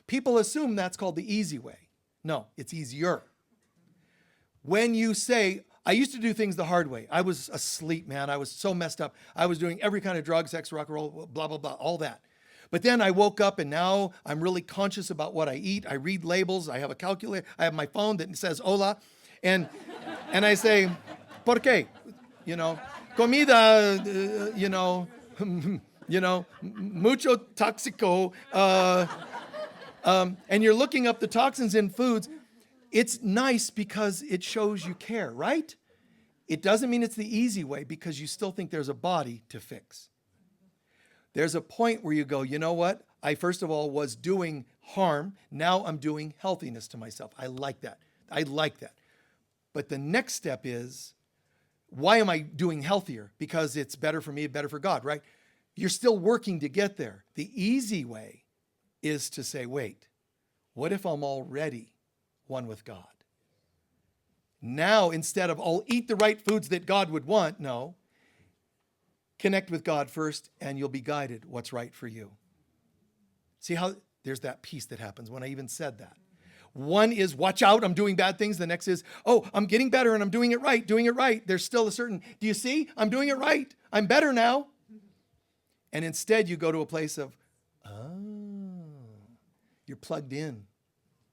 People assume that's called the easy way. No, it's easier. When you say, I used to do things the hard way. I was asleep, man. I was so messed up. I was doing every kind of drug, sex, rock and roll, blah, blah, blah, all that. But then I woke up and now I'm really conscious about what I eat. I read labels. I have a calculator. I have my phone that says hola. And I say, ¿por qué? You know, comida, mucho tóxico. And you're looking up the toxins in foods. It's nice because it shows you care, right? It doesn't mean it's the easy way because you still think there's a body to fix. There's a point where you go, you know what? I first of all was doing harm. Now I'm doing healthiness to myself. I like that. But the next step is, why am I doing healthier? Because it's better for me, better for God, right? You're still working to get there. The easy way is to say, wait, what if I'm already one with God? Now, instead of, I'll eat the right foods that God would want, no. Connect with God first and you'll be guided what's right for you. See how there's that peace that happens when I even said that. One is, watch out, I'm doing bad things. The next is, oh, I'm getting better and I'm doing it right. There's still a certain, do you see? I'm doing it right. I'm better now. And instead you go to a place of, you're plugged in.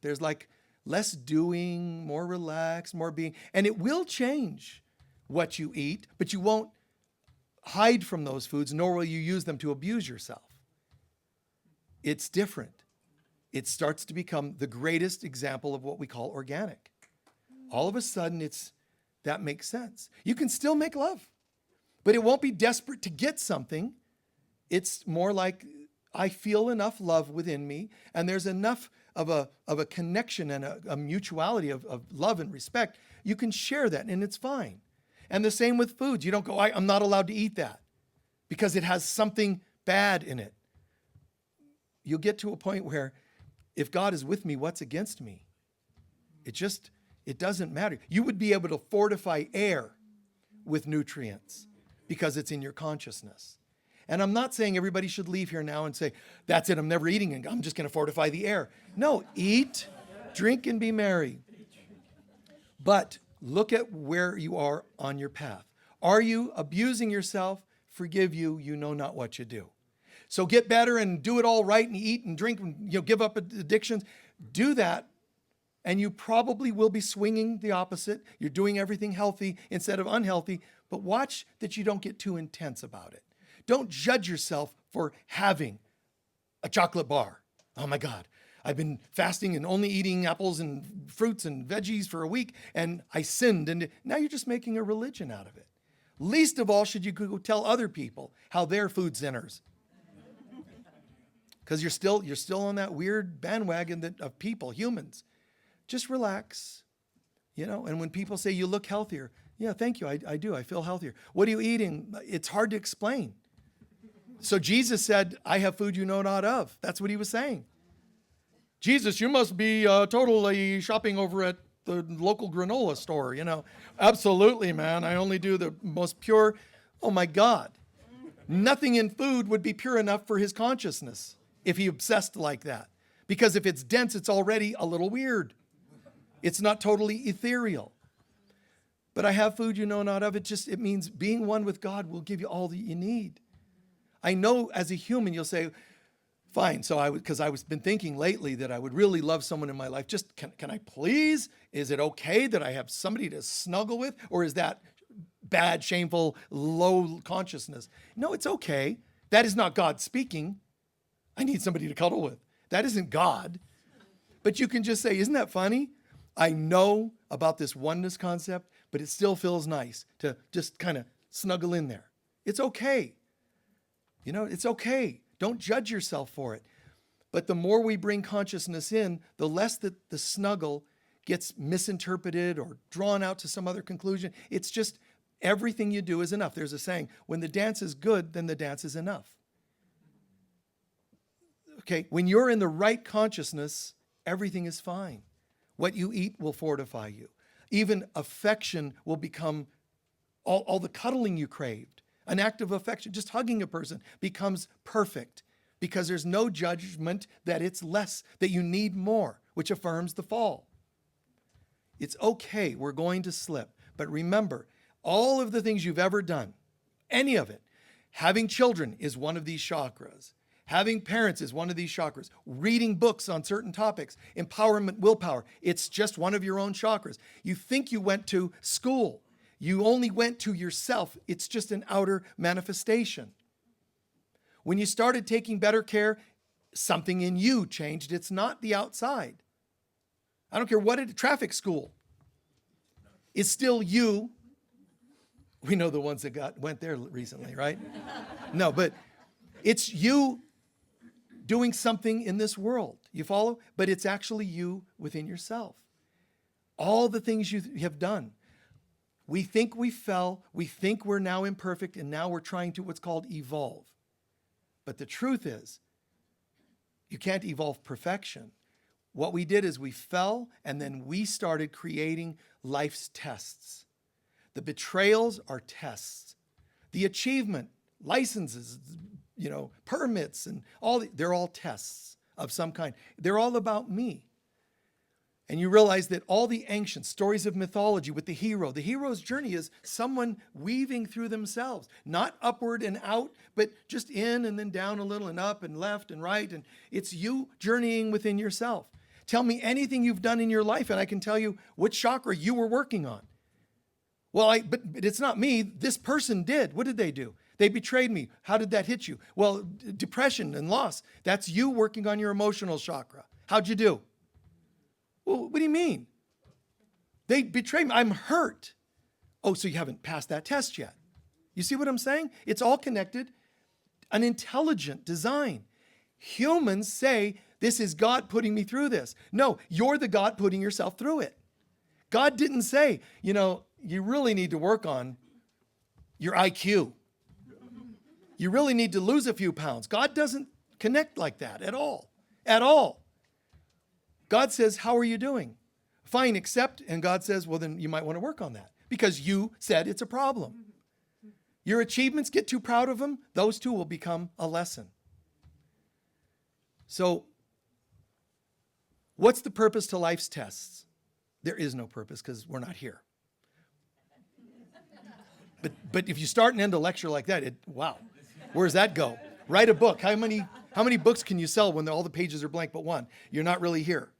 There's like less doing, more relaxed, more being. And it will change what you eat, but you won't hide from those foods, nor will you use them to abuse yourself. It's different. It starts to become the greatest example of what we call organic. All of a sudden, that makes sense. You can still make love, but it won't be desperate to get something. It's more like, I feel enough love within me, and there's enough of a connection and a mutuality of love and respect. You can share that, and it's fine. And the same with foods. You don't go, I'm not allowed to eat that because it has something bad in it. You'll get to a point where if God is with me, what's against me? It doesn't matter. You would be able to fortify air with nutrients because it's in your consciousness. And I'm not saying everybody should leave here now and say, that's it, I'm never eating again. I'm just going to fortify the air. No, eat, drink, and be merry. But look at where you are on your path. Are you abusing yourself? Forgive you, you know not what you do. So get better and do it all right and eat and drink and give up addictions. Do that And you probably will be swinging the opposite. You're doing everything healthy instead of unhealthy. But watch that you don't get too intense about it. Don't judge yourself for having a chocolate bar. Oh my God, I've been fasting and only eating apples and fruits and veggies for a week, and I sinned. And now you're just making a religion out of it. Least of all should you go tell other people how they're food sinners. Because you're still on that weird bandwagon of people, humans. Just relax, and when people say you look healthier, yeah, thank you, I do, I feel healthier. What are you eating? It's hard to explain. So Jesus said, I have food you know not of. That's what he was saying. Jesus, you must be totally shopping over at the local granola store, Absolutely, man, I only do the most pure. Oh my God. Nothing in food would be pure enough for his consciousness if he obsessed like that. Because if it's dense, it's already a little weird. It's not totally ethereal. But I have food you know not of. It means being one with God will give you all that you need. I know as a human, you'll say, fine. So because I was been thinking lately that I would really love someone in my life. Just can I please? Is it okay that I have somebody to snuggle with? Or is that bad, shameful, low consciousness? No, it's okay. That is not God speaking. I need somebody to cuddle with. That isn't God. But you can just say, isn't that funny? I know about this oneness concept, but it still feels nice to just kind of snuggle in there. It's okay. It's okay. Don't judge yourself for it. But the more we bring consciousness in, the less that the snuggle gets misinterpreted or drawn out to some other conclusion. It's just everything you do is enough. There's a saying, when the dance is good, then the dance is enough. Okay, when you're in the right consciousness, everything is fine. What you eat will fortify you. Even affection will become all the cuddling you craved. An act of affection, just hugging a person, becomes perfect because there's no judgment that it's less, that you need more, which affirms the fall. It's okay, we're going to slip. But remember, all of the things you've ever done, any of it, having children is one of these chakras. Having parents is one of these chakras. Reading books on certain topics, empowerment, willpower, it's just one of your own chakras. You think you went to school. You only went to yourself. It's just an outer manifestation. When you started taking better care, something in you changed. It's not the outside. I don't care what traffic school. It's still you. We know the ones that went there recently, right? No, but it's you doing something in this world. You follow? But it's actually you within yourself. All the things you have done. We think we fell. We think we're now imperfect, and now we're trying to what's called evolve. But the truth is, you can't evolve perfection. What we did is we fell, and then we started creating life's tests. The betrayals are tests. The achievement, licenses, permits, and they're all tests of some kind. They're all about me. And you realize that all the ancient stories of mythology with the hero's journey is someone weaving through themselves, not upward and out, but just in and then down a little and up and left and right. And it's you journeying within yourself. Tell me anything you've done in your life, and I can tell you which chakra you were working on. Well, but it's not me. This person did. What did they do? They betrayed me. How did that hit you? Well, depression and loss. That's you working on your emotional chakra. How'd you do? Well, what do you mean? They betrayed me. I'm hurt. Oh, so you haven't passed that test yet. You see what I'm saying? It's all connected. An intelligent design. Humans say, this is God putting me through this. No, you're the God putting yourself through it. God didn't say, you really need to work on your IQ. You really need to lose a few pounds. God doesn't connect like that at all. At all. God says, how are you doing? Fine, accept. And God says, well, then you might want to work on that because you said it's a problem. Your achievements, get too proud of them. Those too will become a lesson. So what's the purpose to life's tests? There is no purpose because we're not here. But if you start and end a lecture like that, wow, where does that go? Write a book. How many books can you sell when all the pages are blank but one? You're not really here.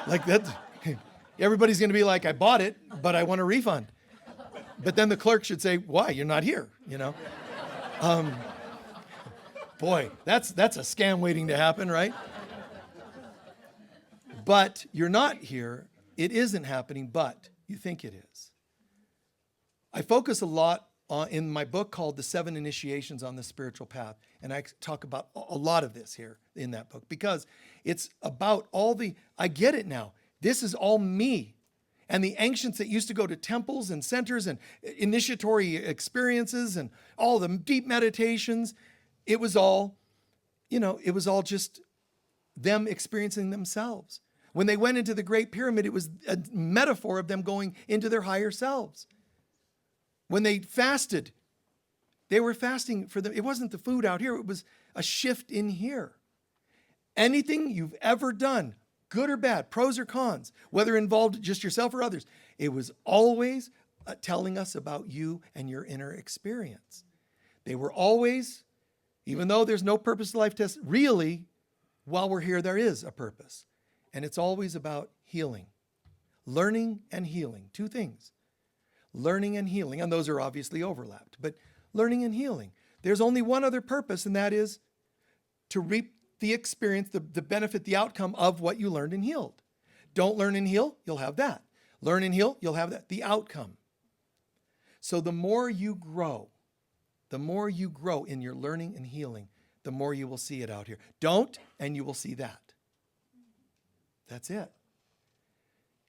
Like that, everybody's going to be like, I bought it, but I want a refund. But then the clerk should say, why? You're not here, you know? Boy, that's a scam waiting to happen, right? But you're not here. It isn't happening, but you think it is. I focus a lot in my book called The 7 Initiations on the Spiritual Path. And I talk about a lot of this here in that book because it's about I get it now. This is all me. And the ancients that used to go to temples and centers and initiatory experiences and all the deep meditations, it was all just them experiencing themselves. When they went into the Great Pyramid, it was a metaphor of them going into their higher selves. When they fasted, they were fasting for them. It wasn't the food out here. It was a shift in here. Anything you've ever done, good or bad, pros or cons, whether involved just yourself or others, it was always telling us about you and your inner experience. They were always, even though there's no purpose to life test, really, while we're here, there is a purpose. And it's always about healing. Learning and healing, 2 things. Learning and healing, and those are obviously overlapped, but learning and healing. There's only one other purpose, and that is to reap the experience, the benefit, the outcome of what you learned and healed. Don't learn and heal, you'll have that. Learn and heal, you'll have that, the outcome. So the more you grow in your learning and healing, the more you will see it out here. Don't, and you will see that. That's it.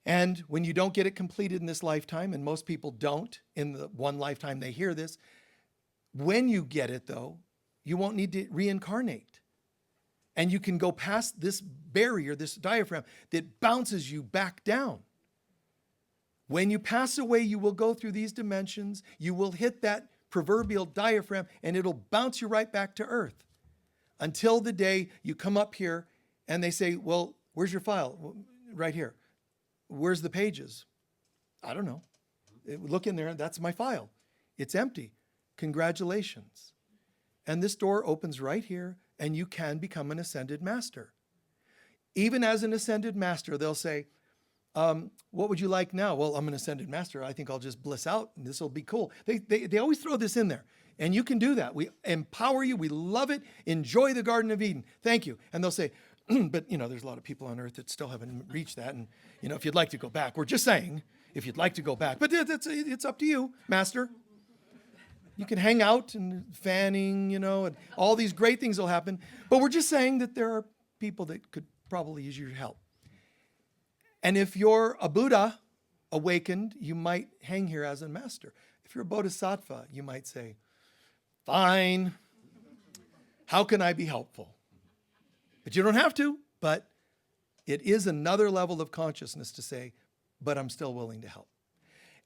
And when you don't get it completed in this lifetime, and most people don't in the one lifetime they hear this, when you get it though, you won't need to reincarnate. And you can go past this barrier, this diaphragm that bounces you back down. When you pass away, you will go through these dimensions. You will hit that proverbial diaphragm and it'll bounce you right back to earth until the day you come up here and they say, well, where's your file? Well, right here. Where's the pages? I don't know. Look in there. That's my file. It's empty. Congratulations. And this door opens right here and you can become an ascended master. Even as an ascended master, they'll say, what would you like now? Well, I'm an ascended master. I think I'll just bliss out and this will be cool. They always throw this in there. And you can do that. We empower you. We love it. Enjoy the Garden of Eden. Thank you. And they'll say, but there's a lot of people on earth that still haven't reached that. And if you'd like to go back, we're just saying, if you'd like to go back, but it's up to you, master. You can hang out and fanning, and all these great things will happen. But we're just saying that there are people that could probably use your help. And if you're a Buddha awakened, you might hang here as a master. If you're a bodhisattva, you might say, fine, how can I be helpful? But you don't have to, but it is another level of consciousness to say, but I'm still willing to help.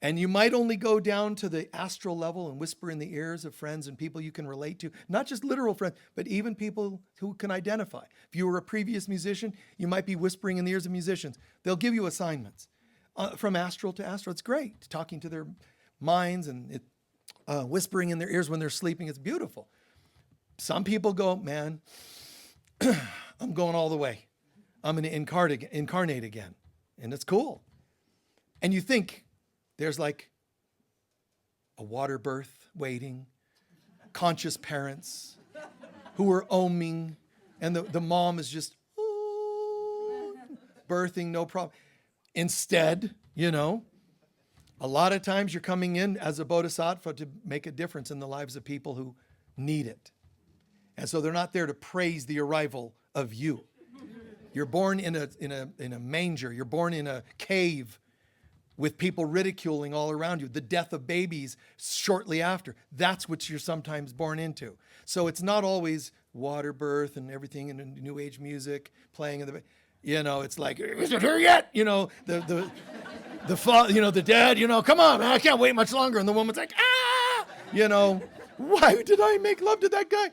And you might only go down to the astral level and whisper in the ears of friends and people you can relate to, not just literal friends, but even people who can identify. If you were a previous musician, you might be whispering in the ears of musicians. They'll give you assignments from astral to astral. It's great, talking to their minds and whispering in their ears when they're sleeping. It's beautiful. Some people go, man, I'm going all the way. I'm going to incarnate again. And it's cool. And you think there's like a water birth waiting, conscious parents who are oming, and the mom is just birthing, no problem. Instead, a lot of times you're coming in as a bodhisattva to make a difference in the lives of people who need it. And so they're not there to praise the arrival of you. You're born in a manger. You're born in a cave with people ridiculing all around you. The death of babies shortly after. That's what you're sometimes born into. So it's not always water birth and everything and new age music playing in the, it's like, is it here yet? The dad, come on, man, I can't wait much longer. And the woman's like, why did I make love to that guy?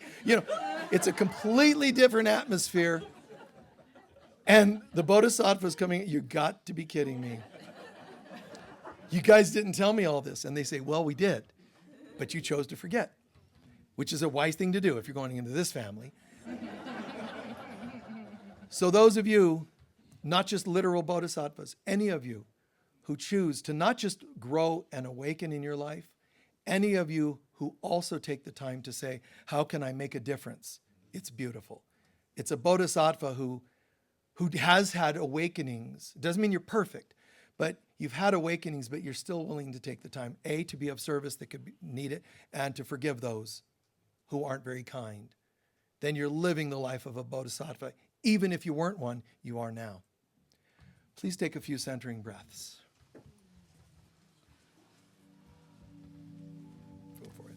It's a completely different atmosphere. And the bodhisattva's coming, you got to be kidding me. You guys didn't tell me all this. And they say, well, we did, but you chose to forget, which is a wise thing to do if you're going into this family. So those of you not just literal bodhisattvas, any of you who choose to not just grow and awaken in your life, any of you who also take the time to say, how can I make a difference? It's beautiful. It's a bodhisattva who has had awakenings. It doesn't mean you're perfect, but you've had awakenings, but you're still willing to take the time, A, to be of service that need it, and to forgive those who aren't very kind. Then you're living the life of a bodhisattva. Even if you weren't one, you are now. Please take a few centering breaths. Go for it.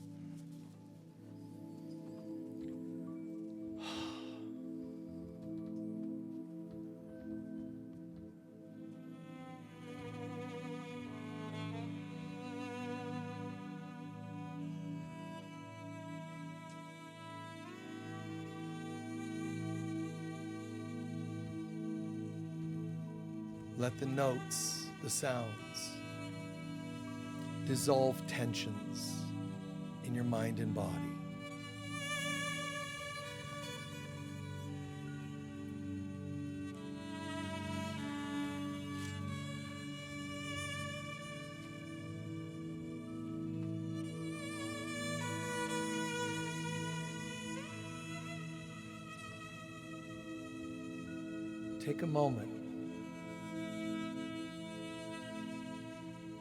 Let the notes, the sounds, dissolve tensions in your mind and body. Take a moment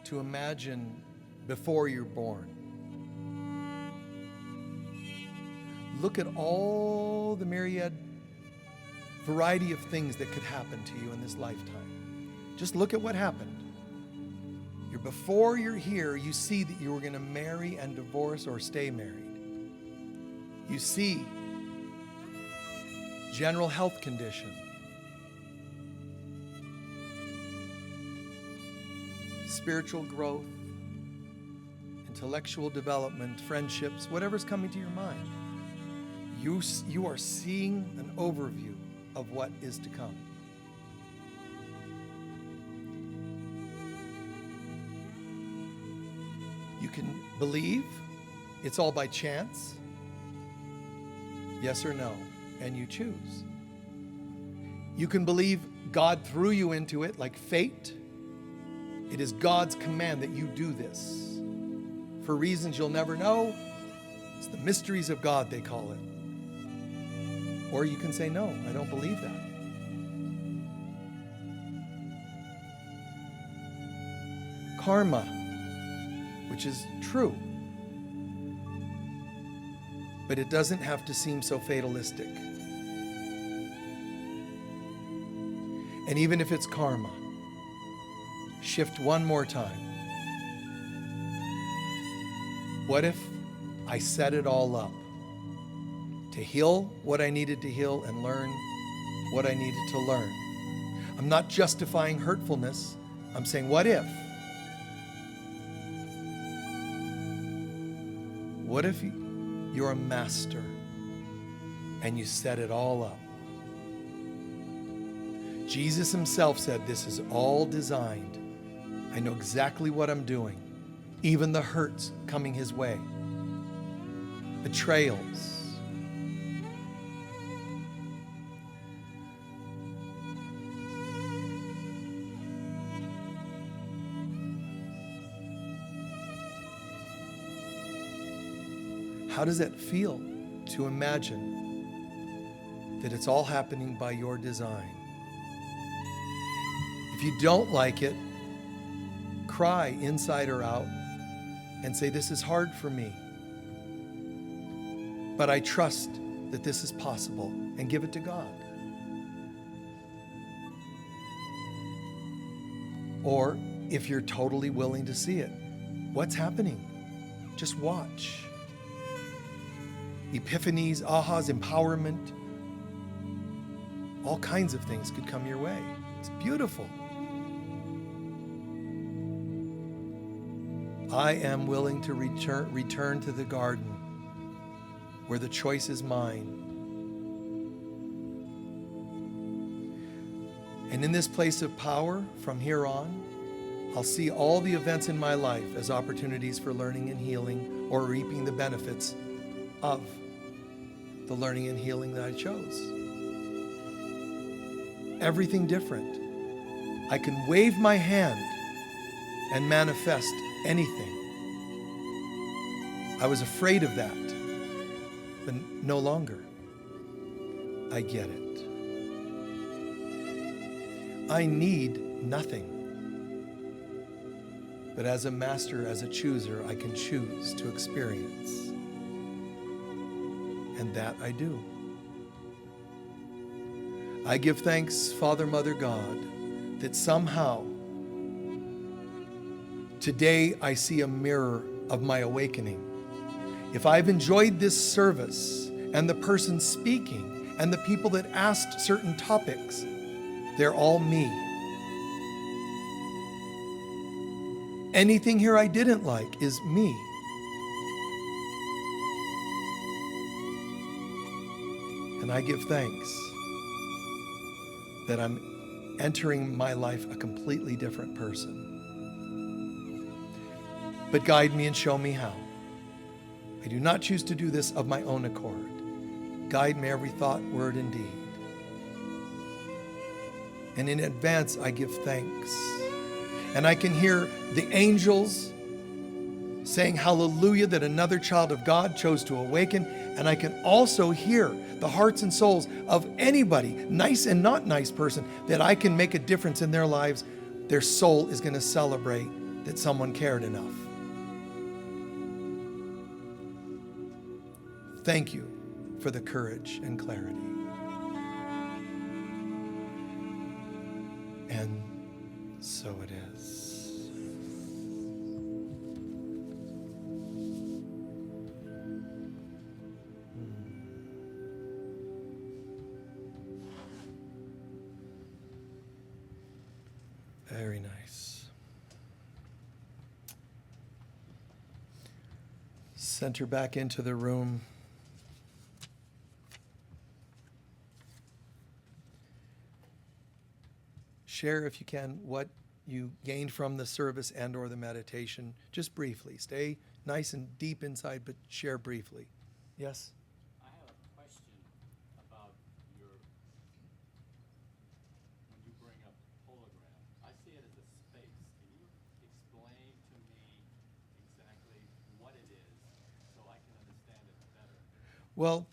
to imagine before you're born. Look at all the myriad variety of things that could happen to you in this lifetime. Just look at what happened. Before you're here, you see that you were going to marry and divorce or stay married. You see general health condition, spiritual growth, intellectual development, friendships, whatever's coming to your mind. You are seeing an overview of what is to come. You can believe it's all by chance, yes or no, and you choose. You can believe God threw you into it like fate. It is God's command that you do this for reasons you'll never know. It's the mysteries of God, they call it. Or you can say, no, I don't believe that. Karma, which is true, but it doesn't have to seem so fatalistic. And even if it's karma, shift one more time. What if I set it all up to heal what I needed to heal and learn what I needed to learn? I'm not justifying hurtfulness. I'm saying, what if? What if you're a master and you set it all up? Jesus himself said, this is all designed. I know exactly what I'm doing. Even the hurts coming his way. Betrayals. How does that feel to imagine that it's all happening by your design? If you don't like it, cry inside or out and say, this is hard for me, but I trust that this is possible, and give it to God. Or if you're totally willing to see it, what's happening? Just watch. Epiphanies, ahas, empowerment, all kinds of things could come your way. It's beautiful. I am willing to return to the garden where the choice is mine. And in this place of power, from here on, I'll see all the events in my life as opportunities for learning and healing, or reaping the benefits of the learning and healing that I chose. everything different. I can wave my hand and manifest anything. I was afraid of that, but no longer. I get it. I need nothing. But as a master, as a chooser, I can choose to experience. And that I do. I give thanks, Father, Mother, God, that somehow today I see a mirror of my awakening. If I've enjoyed this service and the person speaking and the people that asked certain topics, they're all me. Anything here I didn't like is me. And I give thanks that I'm entering my life a completely different person. But guide me and show me how. I do not choose to do this of my own accord. Guide me every thought, word, and deed. And in advance, I give thanks. And I can hear the angels saying hallelujah that another child of God chose to awaken. And I can also hear the hearts and souls of anybody, nice and not nice person, that I can make a difference in their lives. Their soul is going to celebrate that someone cared enough. Thank you for the courage and clarity. And so it is. Very nice. Center back into the room. Share, if you can, what you gained from the service and or the meditation, just briefly. Stay nice and deep inside, but share briefly. Yes? I have a question about when you bring up hologram. I see it as a space. Can you explain to me exactly what it is so I can understand it better? Well,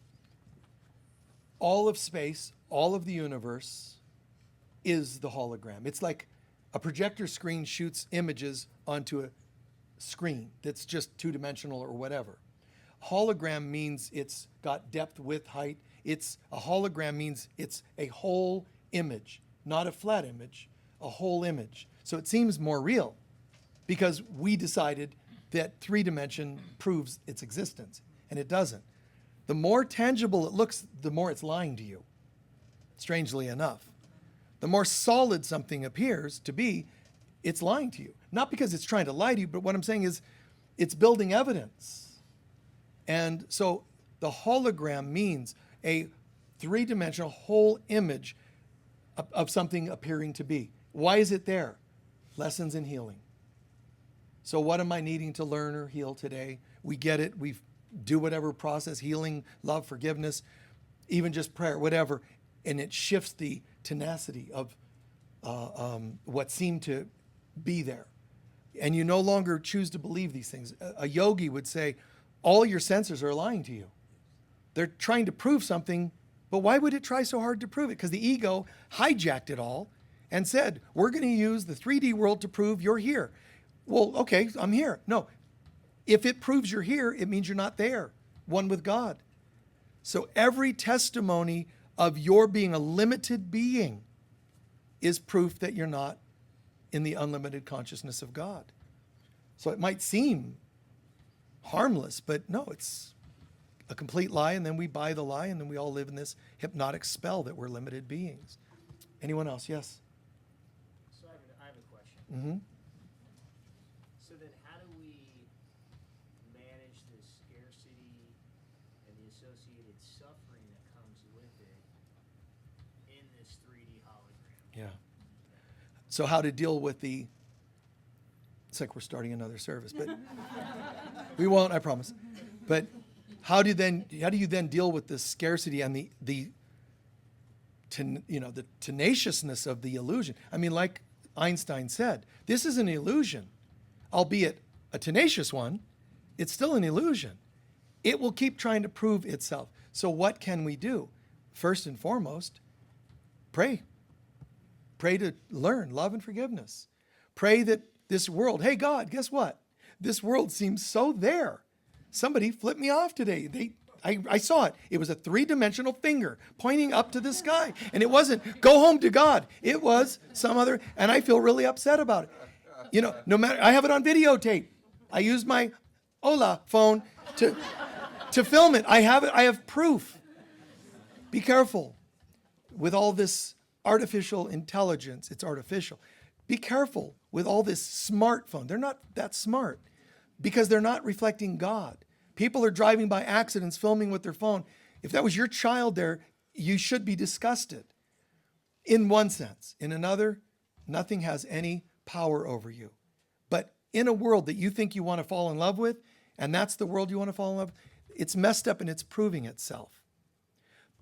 all of space, all of the universe is the hologram. It's like a projector screen shoots images onto a screen that's just two-dimensional or whatever. Hologram means it's got depth, width, height. A hologram means it's a whole image, not a flat image, a whole image. So it seems more real because we decided that 3D proves its existence, and it doesn't. The more tangible it looks, the more it's lying to you, strangely enough. The more solid something appears to be, it's lying to you. Not because it's trying to lie to you, but what I'm saying is it's building evidence. And so the hologram means a three-dimensional whole image of something appearing to be. Why is it there? Lessons in healing. So what am I needing to learn or heal today? We get it. We do whatever process, healing, love, forgiveness, even just prayer, whatever. And it shifts the tenacity of what seemed to be there. And you no longer choose to believe these things. A yogi would say, all your senses are lying to you. They're trying to prove something, but why would it try so hard to prove it? Because the ego hijacked it all and said, we're going to use the 3D world to prove you're here. Well, okay, I'm here. No, if it proves you're here, it means you're not there, one with God. So every testimony of your being a limited being is proof that you're not in the unlimited consciousness of God. So it might seem harmless, but no, it's a complete lie, and then we buy the lie, and then we all live in this hypnotic spell that we're limited beings. Anyone else? Yes? So I have a question. Mm-hmm. So then how do we manage the scarcity and the associated suffering that comes with it in this 3D hologram? Yeah. So how to deal with it's like we're starting another service, but we won't, I promise. But how do you then deal with the scarcity and the the tenaciousness of the illusion. I mean, like Einstein said, this is an illusion, albeit a tenacious one. It's still an illusion. It will keep trying to prove itself. So what can we do? First and foremost, pray. Pray to learn love and forgiveness. Pray that this world, hey God, guess what? This world seems so there. Somebody flipped me off today. I saw it. It was a 3-dimensional finger pointing up to the sky. And it wasn't, go home to God. It was some other, and I feel really upset about it. No matter, I have it on videotape. I used my Ola phone to film it. I have it. I have proof. Be careful with all this artificial intelligence. It's artificial. Be careful with all this smartphone. They're not that smart because they're not reflecting God. People are driving by accidents, filming with their phone. If that was your child there, you should be disgusted. In one sense. In another, nothing has any power over you. But in a world that you think you want to fall in love with, and that's the world you want to fall in love with, it's messed up and it's proving itself.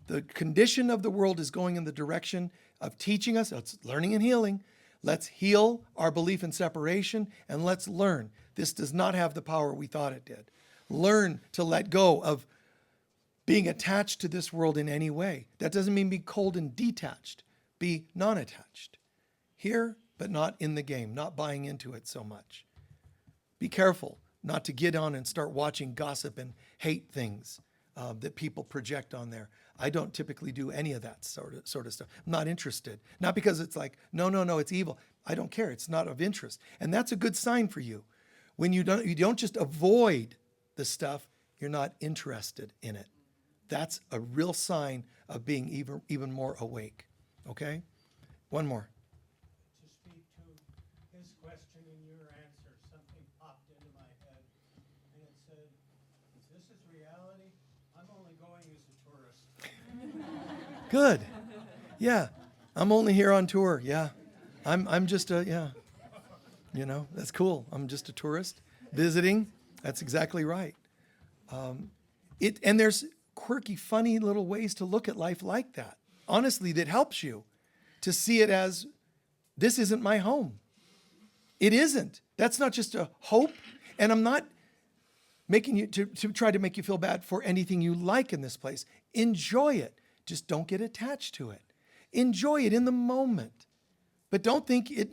The condition of the world is going in the direction of teaching us, it's learning and healing. Let's heal our belief in separation and let's learn. This does not have the power we thought it did. Learn to let go of being attached to this world in any way. That doesn't mean be cold and detached. Be non-attached. Here, but not in the game, not buying into it so much. Be careful not to get on and start watching gossip and hate things that people project on there. I don't typically do any of that sort of stuff. I'm not interested. Not because it's like, no, it's evil. I don't care. It's not of interest. And that's a good sign for you. When you don't just avoid the stuff, you're not interested in it. That's a real sign of being even more awake. Okay? One more. To speak to his question and your answer, something popped into my head, and it said, if this is reality, I'm only going as a tourist. Good. Yeah. I'm only here on tour. Yeah. I'm just that's cool. I'm just a tourist visiting. That's exactly right. And there's quirky, funny little ways to look at life like that. Honestly, that helps you to see it as, this isn't my home. It isn't. That's not just a hope. And I'm not making you to try to make you feel bad for anything you like in this place. Enjoy it. Just don't get attached to it. Enjoy it in the moment. But don't think it.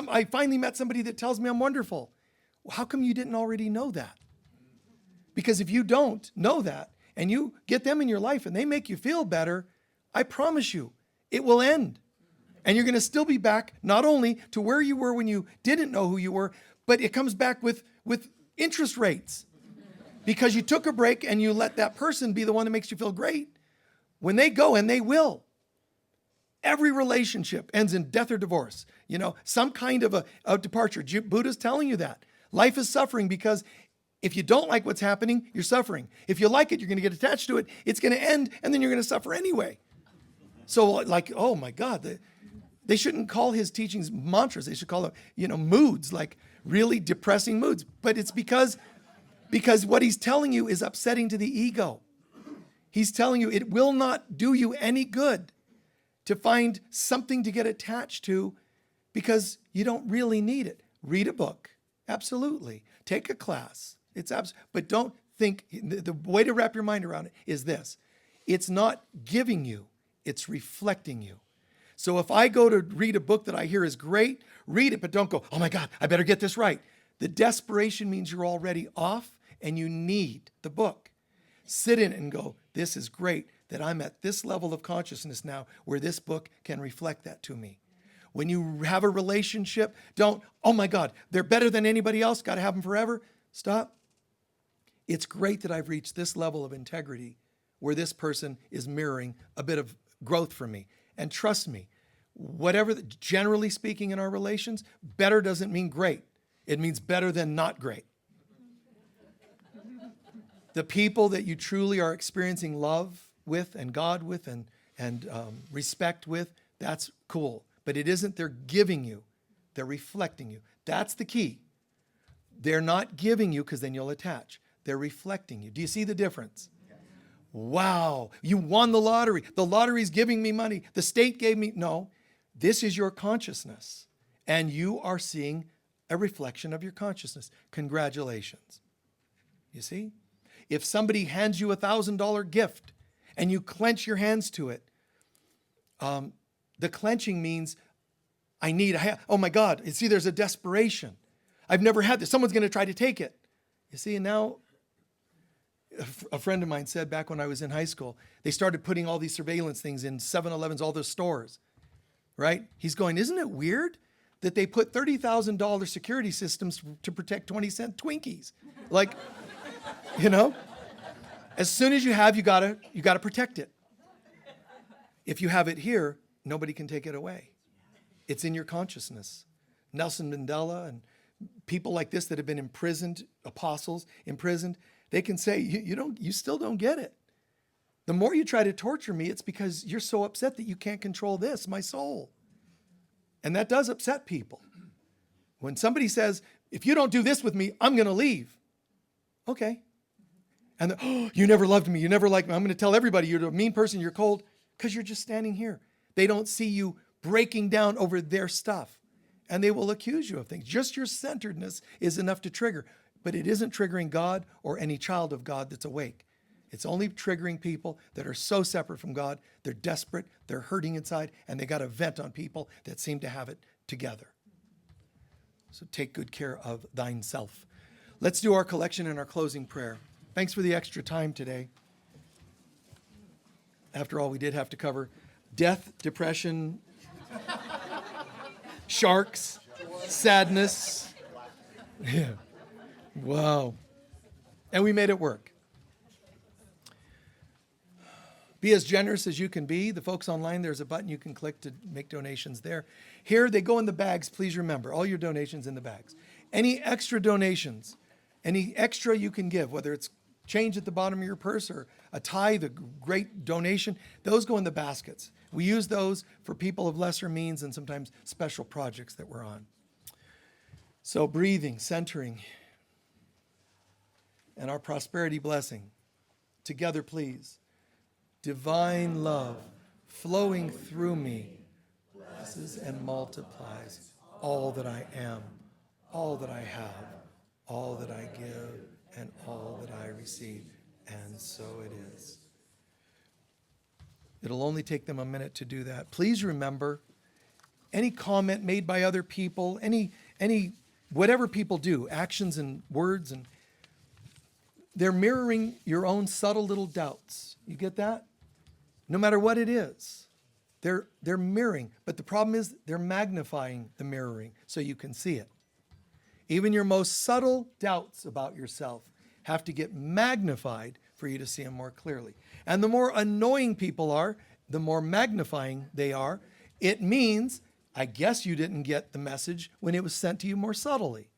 I finally met somebody that tells me I'm wonderful. Well, how come you didn't already know that? Because if you don't know that and you get them in your life and they make you feel better, I promise you, it will end. And you're going to still be back not only to where you were when you didn't know who you were, but it comes back with interest rates. Because you took a break and you let that person be the one that makes you feel great. When they go, and they will, every relationship ends in death or divorce. Some kind of a departure. Buddha's telling you that. Life is suffering because if you don't like what's happening, you're suffering. If you like it, you're going to get attached to it. It's going to end, and then you're going to suffer anyway. So oh my God, they shouldn't call his teachings mantras. They should call them, moods, like really depressing moods. But it's because what he's telling you is upsetting to the ego. He's telling you it will not do you any good to find something to get attached to because you don't really need it. Read a book. Absolutely. Take a class. But don't think, the way to wrap your mind around it is this. It's not giving you, it's reflecting you. So if I go to read a book that I hear is great, read it, but don't go, oh my God, I better get this right. The desperation means you're already off and you need the book. Sit in it and go, this is great that I'm at this level of consciousness now where this book can reflect that to me. When you have a relationship, don't, oh my God, they're better than anybody else, got to have them forever. Stop. It's great that I've reached this level of integrity where this person is mirroring a bit of growth for me. And trust me, generally speaking in our relations, better doesn't mean great. It means better than not great. The people that you truly are experiencing love with and God with and respect with, that's cool. But it isn't they're giving you, they're reflecting you. That's the key. They're not giving you because then you'll attach. They're reflecting you. Do you see the difference? wow, you won the lottery. The lottery's giving me money. The state gave me. No, this is your consciousness. And you are seeing a reflection of your consciousness. Congratulations. You see? If somebody hands you $1,000 gift and you clench your hands to it, the clenching means oh my God, see, there's a desperation. I've never had this. Someone's going to try to take it. You see, and now a friend of mine said back when I was in high school, they started putting all these surveillance things in 7-Elevens, all those stores, right? He's going, isn't it weird that they put $30,000 security systems to protect 20-cent Twinkies? Like, you know, as soon as you gotta protect it. If you have it here, nobody can take it away. It's in your consciousness. Nelson Mandela and people like this that have been imprisoned, apostles imprisoned, they can say, you still don't get it. The more you try to torture me, it's because you're so upset that you can't control this, my soul. And that does upset people. When somebody says, if you don't do this with me, I'm going to leave. Okay. And you never loved me. You never liked me. I'm going to tell everybody you're a mean person. You're cold because you're just standing here. They don't see you breaking down over their stuff. And they will accuse you of things. Just your centeredness is enough to trigger. But it isn't triggering God or any child of God that's awake. It's only triggering people that are so separate from God, they're desperate, they're hurting inside, and they got a vent on people that seem to have it together. So take good care of thine self. Let's do our collection and our closing prayer. Thanks for the extra time today. After all, we did have to cover death, depression, sharks, sadness. Yeah. Wow. And we made it work. Be as generous as you can be. The folks online, there's a button you can click to make donations there. Here, they go in the bags. Please remember, all your donations in the bags. Any extra donations, any extra you can give, whether it's change at the bottom of your purse or a tithe, a great donation, those go in the baskets. We use those for people of lesser means and sometimes special projects that we're on. So breathing, centering, and our prosperity blessing. Together, please. Divine love flowing through me blesses and multiplies all that I am, all that I have, all that I give, and all that I receive. And so it is. It'll only take them a minute to do that. Please remember, any comment made by other people, any whatever people do, actions and words, and they're mirroring your own subtle little doubts. You get that? No matter what it is, they're mirroring. But the problem is they're magnifying the mirroring so you can see it. Even your most subtle doubts about yourself have to get magnified for you to see them more clearly. And the more annoying people are, the more magnifying they are. It means, I guess you didn't get the message when it was sent to you more subtly.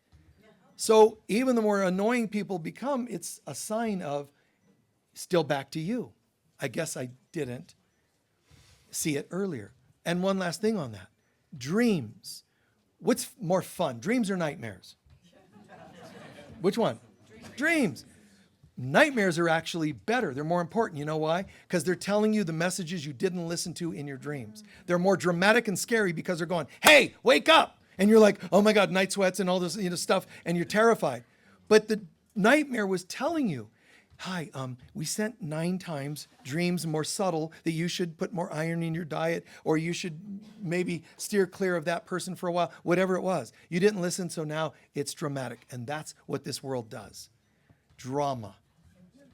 So even the more annoying people become, it's a sign of still back to you. I guess I didn't see it earlier. And one last thing on that. Dreams. What's more fun, dreams or nightmares? Which one? Dreams. Nightmares are actually better. They're more important. You know why? Because they're telling you the messages you didn't listen to in your dreams. They're more dramatic and scary because they're going, hey, wake up. And you're like, oh my God, night sweats and all this stuff, and you're terrified. But the nightmare was telling you, hi, we sent 9 times dreams more subtle that you should put more iron in your diet, or you should maybe steer clear of that person for a while, whatever it was. You didn't listen, so now it's dramatic. And that's what this world does. Drama.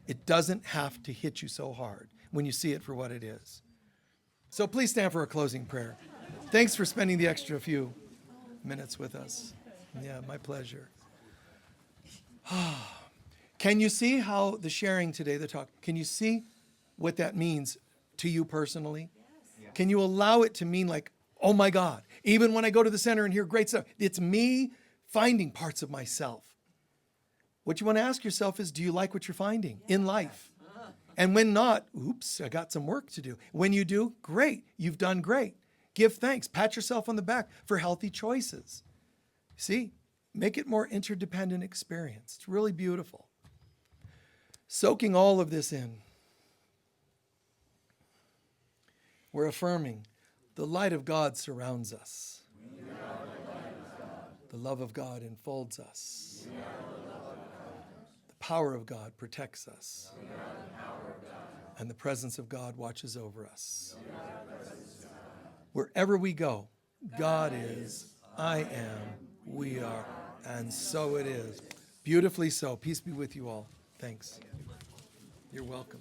It doesn't have to hit you so hard when you see it for what it is. So please stand for a closing prayer. Thanks for spending the extra few minutes with us. Yeah, my pleasure. Can you see how the sharing today, the talk, can you see what that means to you personally? Yes. Can you allow it to mean like, oh my God, even when I go to the center and hear great stuff, it's me finding parts of myself. What you want to ask yourself is, do you like what you're finding in life? And when not, oops, I got some work to do. When you do, great, you've done great. Give thanks, pat yourself on the back for healthy choices. See, make it more interdependent experience. It's really beautiful. Soaking all of this in, We're affirming the light of God surrounds us. The love of God enfolds us. The power of God protects us. And the presence of God watches over us. Wherever we go, God is, I am, we are, and so it is. Beautifully so. Peace be with you all. Thanks. You're welcome.